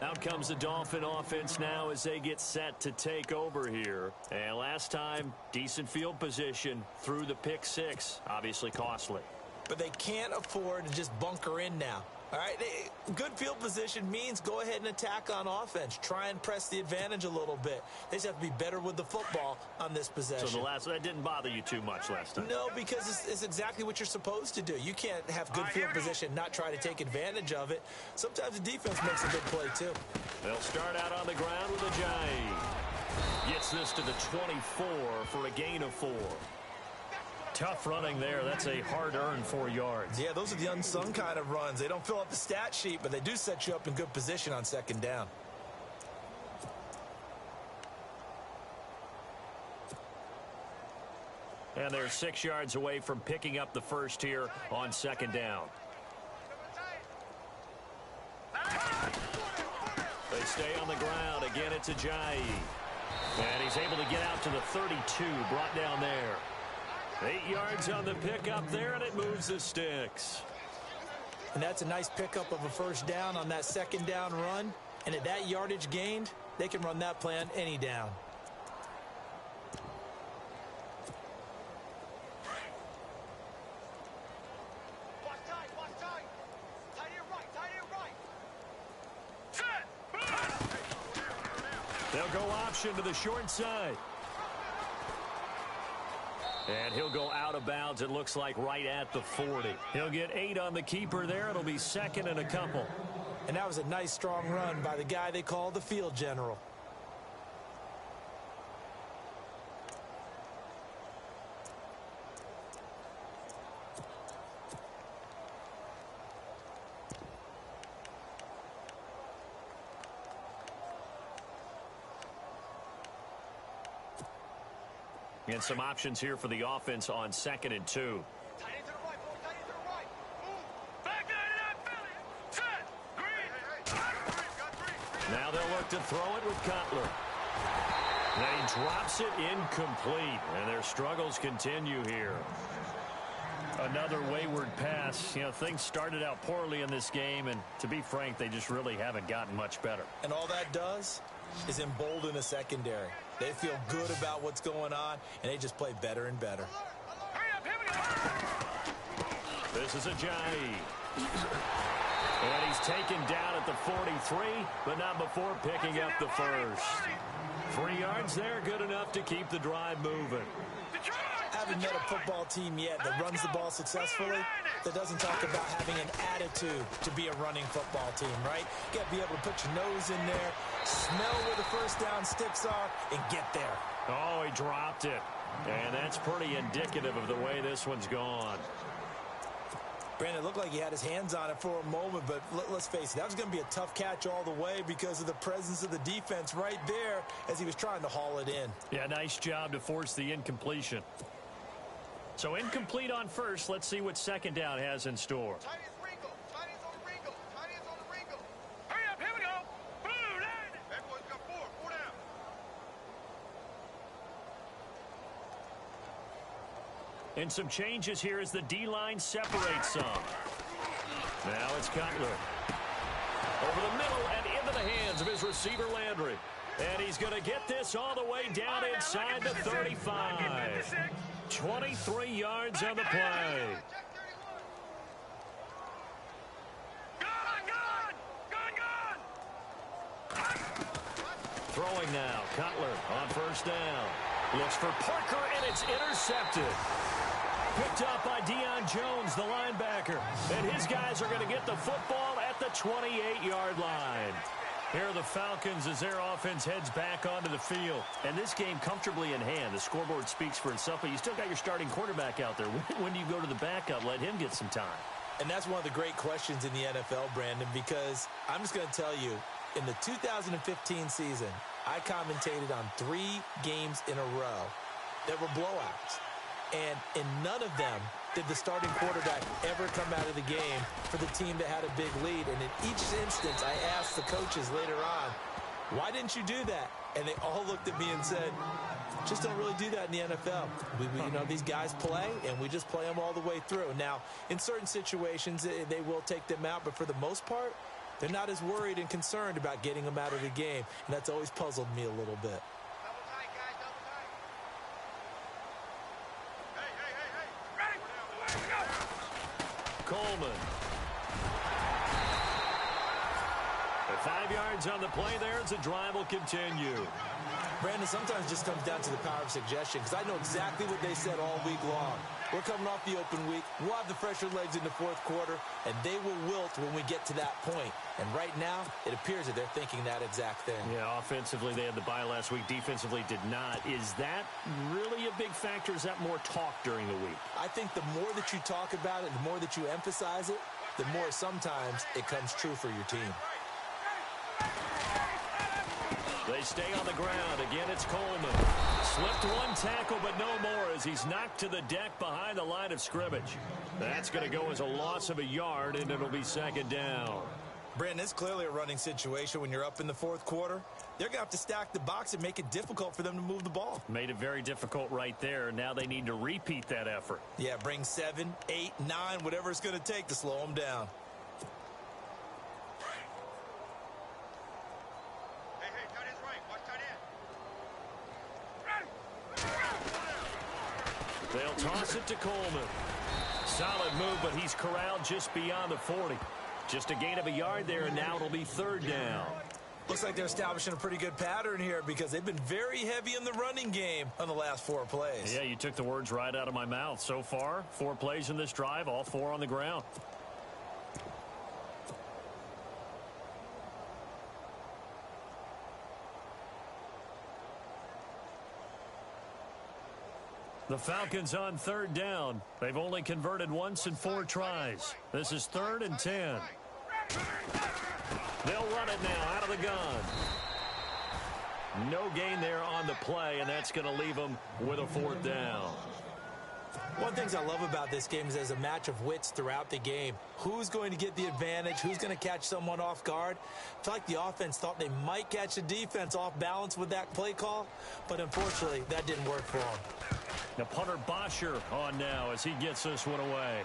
Out comes the Dolphin offense now as they get set to take over here. And last time, decent field position through the pick 6. Obviously costly. But they can't afford to just bunker in now. All right, good field position means go ahead and attack on offense. Try and press the advantage a little bit. They just have to be better with the football on this possession. So that didn't bother you too much last time? No, because it's exactly what you're supposed to do. You can't have good field position, not try to take advantage of it. Sometimes the defense makes a big play, too. They'll start out on the ground with Ajayi. Gets this to the 24 for a gain of 4. Tough running there. That's a hard-earned 4 yards. Yeah, those are the unsung kind of runs. They don't fill up the stat sheet, but they do set you up in good position on second down. And they're 6 yards away from picking up the first here on second down. They stay on the ground. Again, it's Ajayi. And he's able to get out to the 32, brought down there. 8 yards on the pickup there, and it moves the sticks. And that's a nice pickup of a first down on that second down run. And at that yardage gained, they can run that play on any down. They'll go option to the short side. And he'll go out of bounds, it looks like, right at the 40. He'll get 8 on the keeper there. It'll be second and a couple. And that was a nice, strong run by the guy they call the field general. And some options here for the offense on 2nd and 2. Now they'll look to throw it with Cutler. They drops it incomplete, and their struggles continue here. Another wayward pass. You know, things started out poorly in this game, and to be frank, they just really haven't gotten much better. And all that does is embolden a secondary. They feel good about what's going on, and they just play better and better. This is Ajayi. And he's taken down at the 43, but not before picking up the first. 3 yards there, good enough to keep the drive moving. I haven't met a football team yet that runs the ball successfully that doesn't talk about having an attitude to be a running football team, right? You got to be able to put your nose in there, smell where the first down sticks are, and get there. Oh, he dropped it. And that's pretty indicative of the way this one's gone. Brandon, it looked like he had his hands on it for a moment, but let's face it, that was going to be a tough catch all the way because of the presence of the defense right there as he was trying to haul it in. Yeah, nice job to force the incompletion. So incomplete on first. Let's see what second down has in store. And some changes here as the D-line separates some. Now it's Cutler. Over the middle and into the hands of his receiver, Landry. And he's going to get this all the way down inside the 35. 23 yards on the play. Throwing now, Cutler on first down. Looks for Parker, and it's intercepted. Picked up by Deion Jones, the linebacker. And his guys are going to get the football at the 28-yard line. Here are the Falcons as their offense heads back onto the field. And this game comfortably in hand. The scoreboard speaks for itself, but you still got your starting quarterback out there. When do you go to the backup? Let him get some time. And that's one of the great questions in the NFL, Brandon, because I'm just going to tell you, in the 2015 season, I commentated on 3 games in a row that were blowouts. And in none of them did the starting quarterback ever come out of the game for the team that had a big lead. And in each instance, I asked the coaches later on, why didn't you do that? And they all looked at me and said, just don't really do that in the NFL. You know, these guys play, and we just play them all the way through. Now, in certain situations, they will take them out, but for the most part, they're not as worried and concerned about getting them out of the game. And that's always puzzled me a little bit. Coleman. 5 yards on the play there as the drive will continue. Brandon, sometimes it just comes down to the power of suggestion, because I know exactly what they said all week long. We're coming off the open week. We'll have the fresher legs in the fourth quarter, and they will wilt when we get to that point. And right now, it appears that they're thinking that exact thing. Yeah, offensively, they had the bye last week. Defensively, did not. Is that really a big factor? Is that more talk during the week? I think the more that you talk about it, the more that you emphasize it, the more sometimes it comes true for your team. They stay on the ground. Again, it's Coleman. Slipped one tackle, but no more as he's knocked to the deck behind the line of scrimmage. That's going to go as a loss of a yard, and it'll be second down. Brandon, it's clearly a running situation when you're up in the fourth quarter. They're going to have to stack the box and make it difficult for them to move the ball. Made it very difficult right there. Now they need to repeat that effort. Yeah, bring 7, 8, 9, whatever it's going to take to slow them down. Hey, tight end's right. Watch tight end. They'll toss it to Coleman. Solid move, but he's corralled just beyond the 40. Just a gain of a yard there, and now it'll be third down. Looks like they're establishing a pretty good pattern here because they've been very heavy in the running game on the last 4 plays. Yeah, you took the words right out of my mouth. So far, 4 plays in this drive, all 4 on the ground. The Falcons on third down. They've only converted once in 4 tries. This is 3rd and 10. They'll run it now out of the gun. No gain there on the play, and that's going to leave them with a 4th down. One of the things I love about this game is there's a match of wits throughout the game. Who's going to get the advantage? Who's going to catch someone off guard? I feel like the offense thought they might catch the defense off balance with that play call, but unfortunately, that didn't work for them. Now punter Bosher on now as he gets this one away.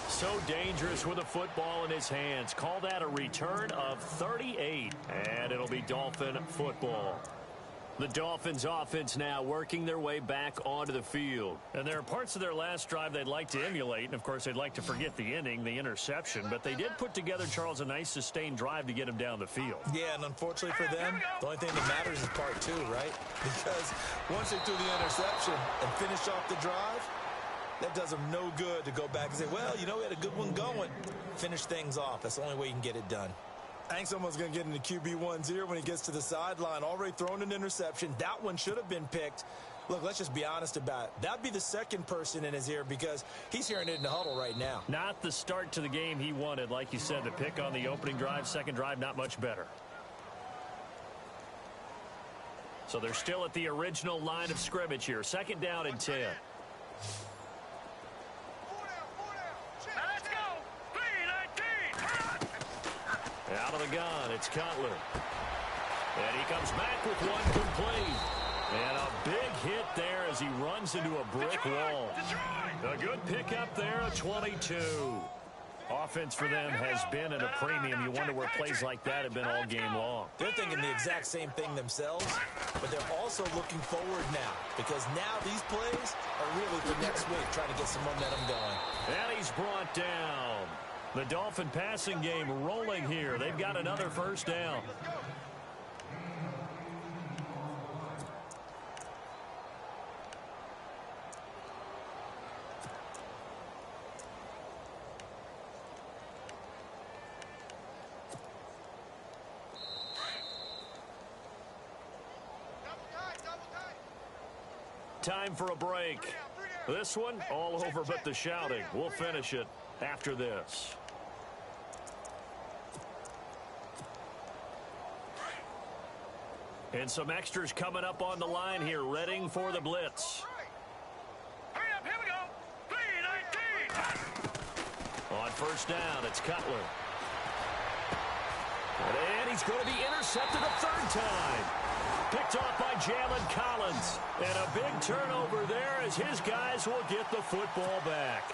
So dangerous with a football in his hands. Call that a return of 38, and it'll be Dolphin football. The Dolphins offense now working their way back onto the field. And there are parts of their last drive they'd like to emulate. And, of course, they'd like to forget the inning, the interception. But they did put together, Charles, a nice sustained drive to get him down the field. Yeah, and unfortunately for them, the only thing that matters is part 2, right? Because once they threw the interception and finished off the drive, that does them no good to go back and say, well, you know, we had a good one going. Finish things off. That's the only way you can get it done. I think someone's going to get into QB1-0 when he gets to the sideline. Already thrown an interception. That one should have been picked. Look, let's just be honest about it. That'd be the second person in his ear because he's hearing it in the huddle right now. Not the start to the game he wanted. Like you said, the pick on the opening drive, second drive, not much better. So they're still at the original line of scrimmage here. Second down and 10. Out of the gun, it's Cutler. And he comes back with one complete. And a big hit there as he runs into a brick wall. A good pickup there, a 22. Offense for them has been at a premium. You wonder where plays like that have been all game long. They're thinking the exact same thing themselves, but they're also looking forward now because now these plays are really for next week, trying to get some momentum going. And he's brought down. The Dolphin passing game rolling here. They've got another first down. Time for a break. This one all over but the shouting. We'll finish it after this. And some extras coming up on the line here, readying for the blitz. Hurry up, here we go. 3-19. On first down, it's Cutler. And he's going to be intercepted a third time. Picked off by Jalen Collins. And a big turnover there as his guys will get the football back.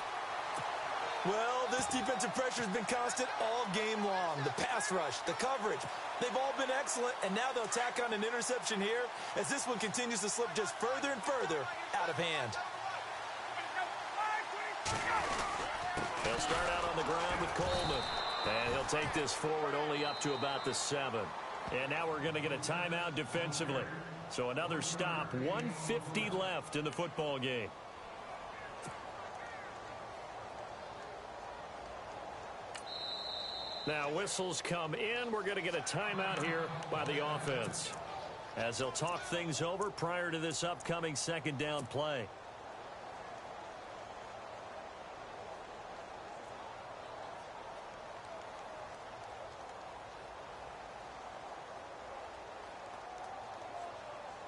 Well, this defensive pressure has been constant all game long. The pass rush, the coverage, they've all been excellent, and now they'll tack on an interception here as this one continues to slip just further and further out of hand. They'll start out on the ground with Coleman, and he'll take this forward only up to about the 7. And now we're going to get a timeout defensively. So another stop, 1:50 left in the football game. Now whistles come in. We're going to get a timeout here by the offense as they'll talk things over prior to this upcoming second down play.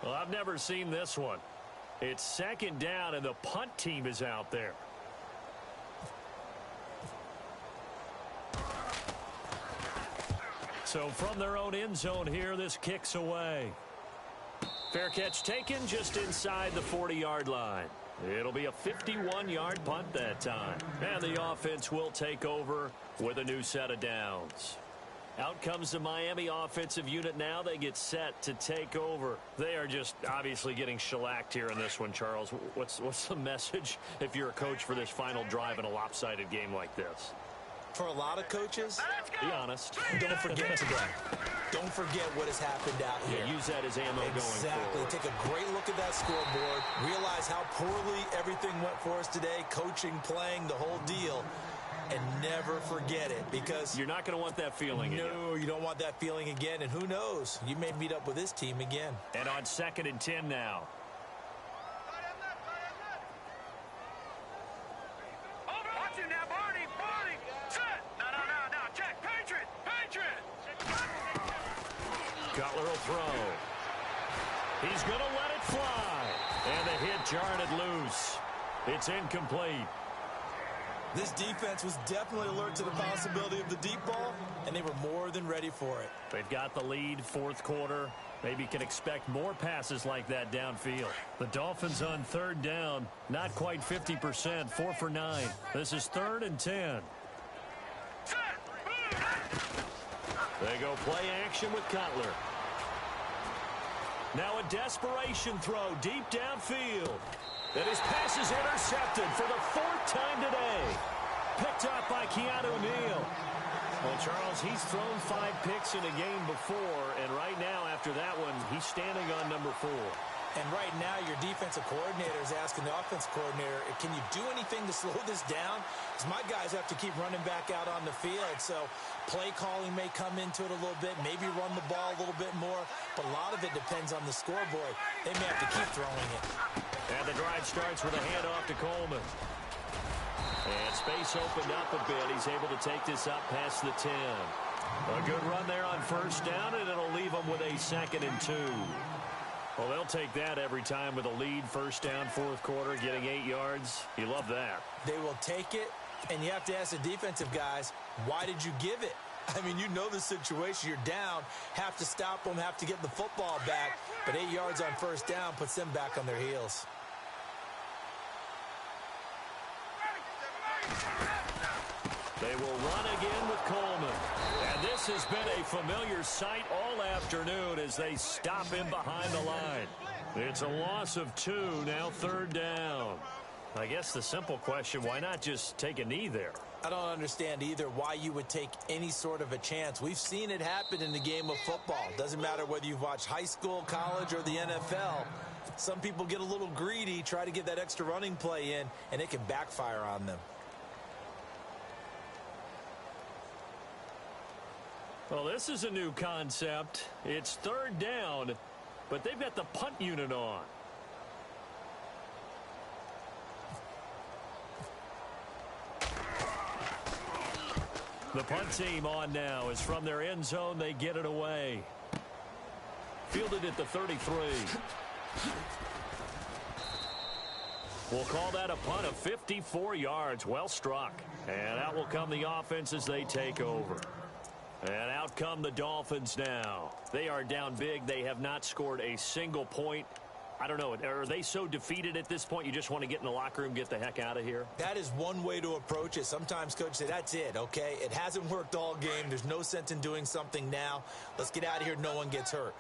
Well, I've never seen this one. It's second down, and the punt team is out there. So from their own end zone here, this kicks away. Fair catch taken just inside the 40-yard line. It'll be a 51-yard punt that time. And the offense will take over with a new set of downs. Out comes the Miami offensive unit now. They get set to take over. They are just obviously getting shellacked here in this one, Charles. What's the message if you're a coach for this final drive in a lopsided game like this? For a lot of coaches, be honest. Don't forget today. Don't forget what has happened out here. Yeah, use that as ammo going forward. Exactly. Take a great look at that scoreboard. Realize how poorly everything went for us today. Coaching, playing, the whole deal. And never forget it, because you're not going to want that feeling again. No, you don't want that feeling again. And who knows? You may meet up with this team again. And on 2nd and 10 now. Watch it now, Barney. Set. No. Check. Patriot. Cutler will throw. He's going to let it fly. And the hit jarred it loose. It's incomplete. This defense was definitely alert to the possibility of the deep ball, and they were more than ready for it. They've got the lead, 4th quarter. Maybe can expect more passes like that downfield. The Dolphins on 3rd down, not quite 50%, 4 for 9. This is 3rd and 10. They go play action with Cutler. Now a desperation throw deep downfield. And his pass is intercepted for the 4th time today. Picked up by Keanu Neal. Well, Charles, he's thrown 5 picks in a game before, and right now, after that one, he's standing on number 4. And right now, your defensive coordinator is asking the offensive coordinator, can you do anything to slow this down? Because my guys have to keep running back out on the field. So play calling may come into it a little bit, maybe run the ball a little bit more, but a lot of it depends on the scoreboard. They may have to keep throwing it. And the drive starts with a handoff to Coleman. And space opened up a bit. He's able to take this up past the 10. A good run there on 1st down, and it'll leave them with a 2nd and 2. Well, they'll take that every time with a lead. 1st down, 4th quarter, getting 8 yards. You love that. They will take it, and you have to ask the defensive guys, why did you give it? I mean, you know the situation. You're down, have to stop them, have to get the football back. But 8 yards on 1st down puts them back on their heels. They will run again with Coleman. And this has been a familiar sight all afternoon as they stop him behind the line. It's a loss of 2, now 3rd down. I guess the simple question, why not just take a knee there? I don't understand either why you would take any sort of a chance. We've seen it happen in the game of football. Doesn't matter whether you've watched high school, college, or the NFL. Some people get a little greedy, try to get that extra running play in, and it can backfire on them. Well, this is a new concept. It's 3rd down, but they've got the punt unit on. The punt team on now is from their end zone. They get it away. Fielded at the 33. We'll call that a punt of 54 yards. Well struck. And out will come the offense as they take over. And out come the Dolphins now. They are down big. They have not scored a single point. I don't know. Are they so defeated at this point you just want to get in the locker room, get the heck out of here? That is one way to approach it. Sometimes coaches say, that's it, okay? It hasn't worked all game. There's no sense in doing something now. Let's get out of here. No one gets hurt.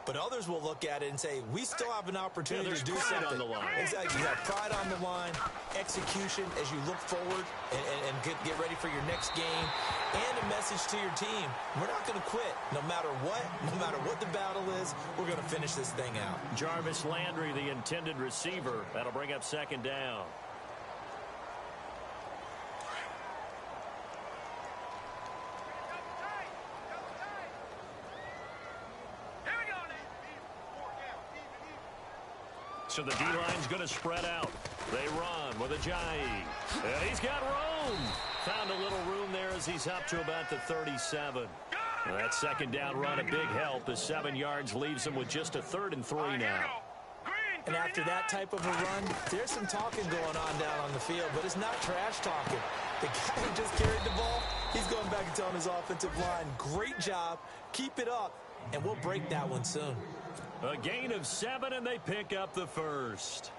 But others will look at it and say, we still have an opportunity to do something. On the line. Exactly. You have pride on the line, execution as you look forward and get ready for your next game, and a message to your team. We're not going to quit. No matter what the battle is, we're going to finish this thing out. Jarvis Landry, the intended receiver. That'll bring up 2nd down. So the D-line's going to spread out. They run with Ajayi. And he's got room. Found a little room there as he's up to about the 37. Well, that second down run a big help as 7 yards leaves them with just a 3rd and 3 now. And after that type of a run, there's some talking going on down on the field, but it's not trash talking. The guy who just carried the ball, he's going back and telling his offensive line, great job, keep it up, and we'll break that one soon. A gain of 7, and they pick up the first.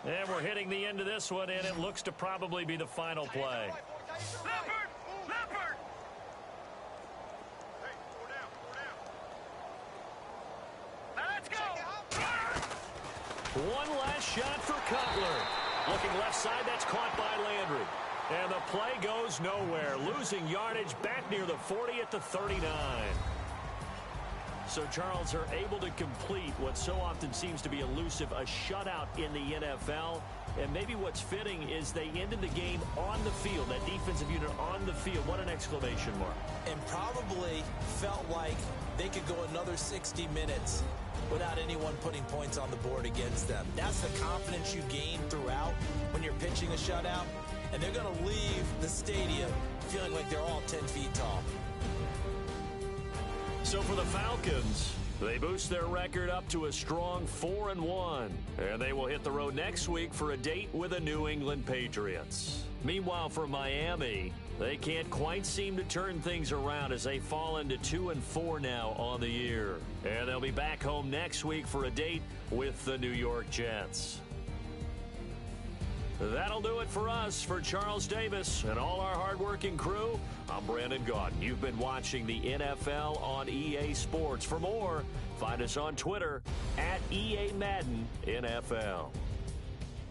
And we're hitting the end of this one, and it looks to probably be the final play. Leopard! Leopard! Hey, 4 down, 4 down. Now let's go! One last shot for Cutler. Looking left side, that's caught by Landry. And the play goes nowhere. Losing yardage back near the 40 at the 39. So Charles are able to complete what so often seems to be elusive, a shutout in the NFL. And maybe what's fitting is they ended the game on the field, that defensive unit on the field. What an exclamation mark. And probably felt like they could go another 60 minutes without anyone putting points on the board against them. That's the confidence you gain throughout when you're pitching a shutout. And they're going to leave the stadium feeling like they're all 10 feet tall. So for the Falcons, they boost their record up to a strong 4-1. And they will hit the road next week for a date with the New England Patriots. Meanwhile, for Miami, they can't quite seem to turn things around as they fall into 2-4 now on the year. And they'll be back home next week for a date with the New York Jets. That'll do it for us. For Charles Davis and all our hardworking crew, I'm Brandon Gaudin. You've been watching the NFL on EA Sports. For more, find us on Twitter at EA Madden NFL.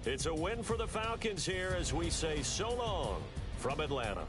It's a win for the Falcons here as we say so long from Atlanta.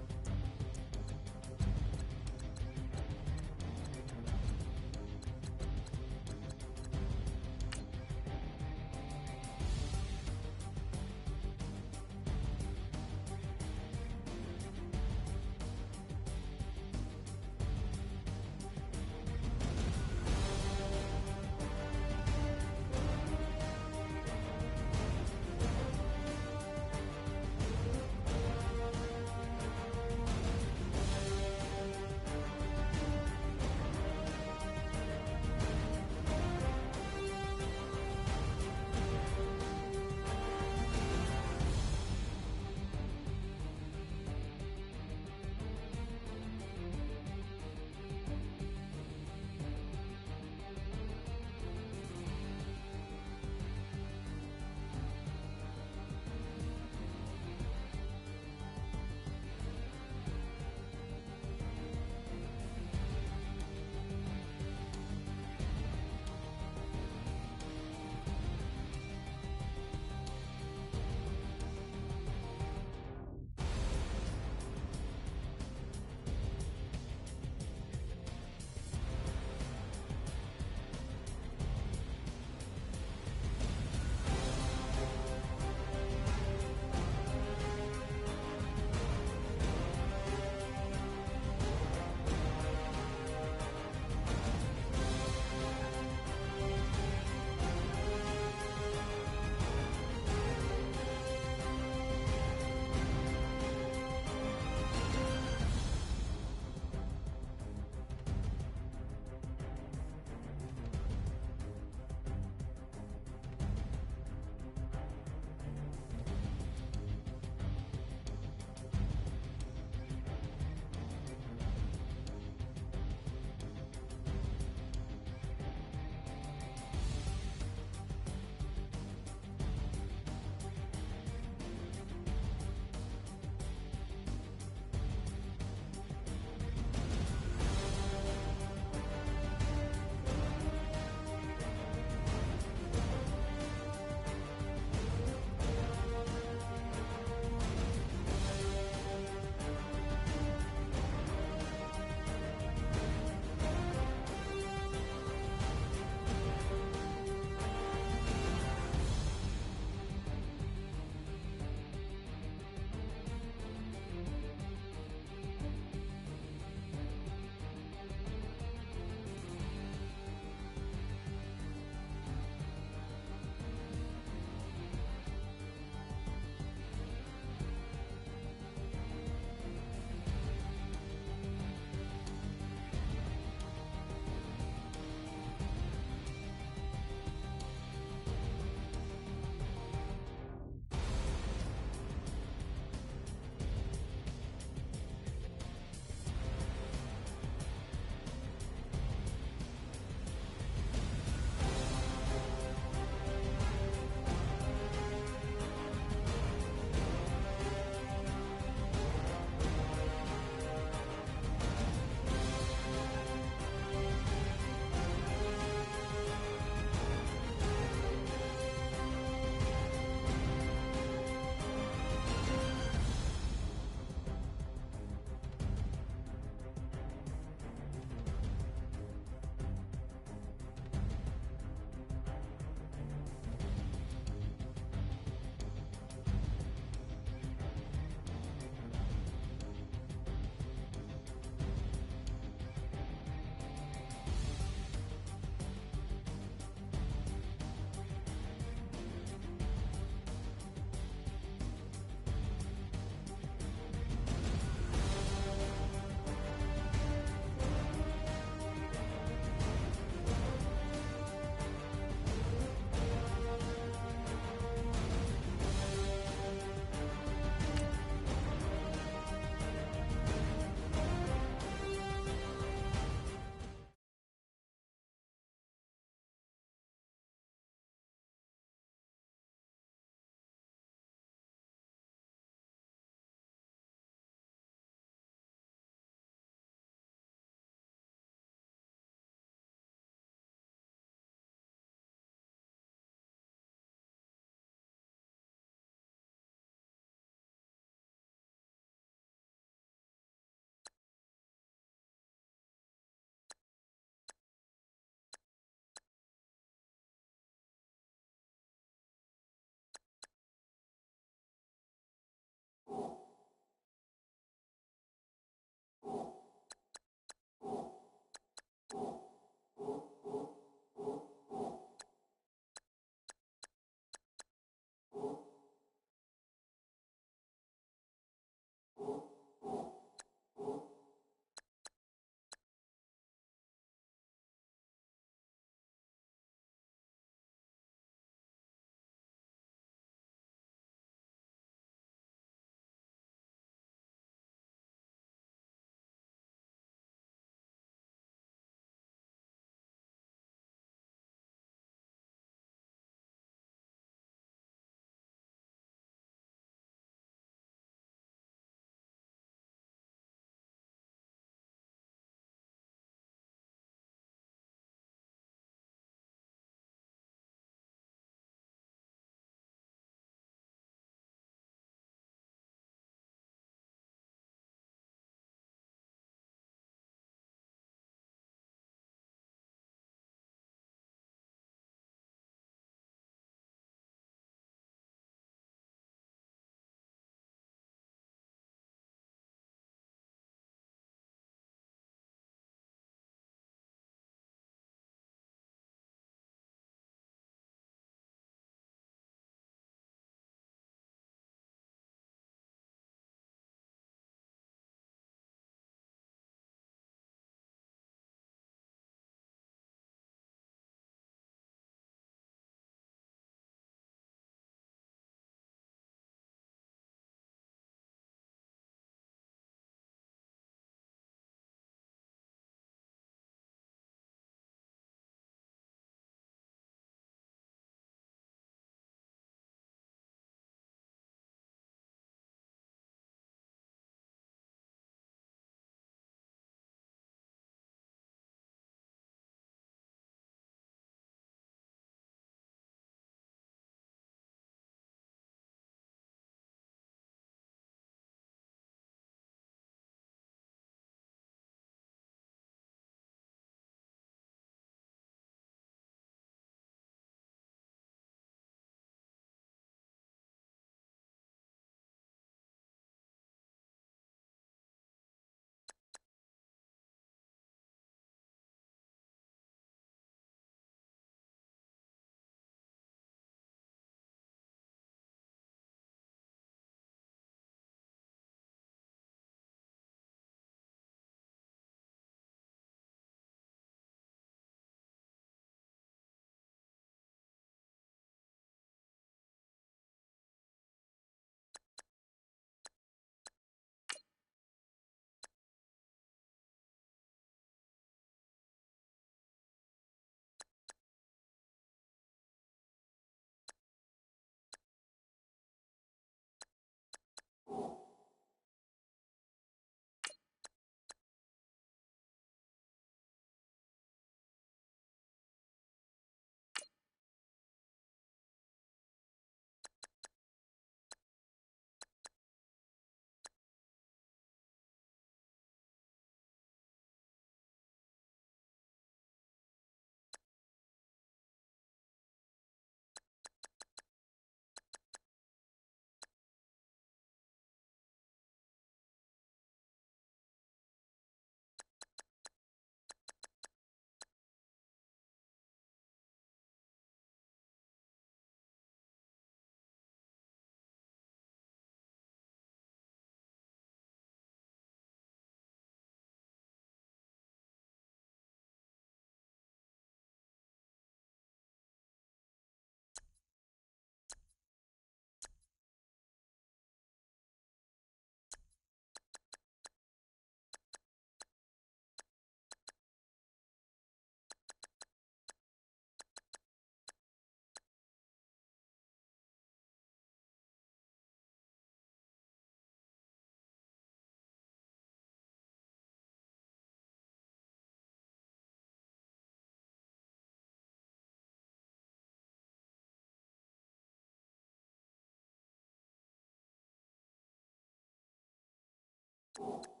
it.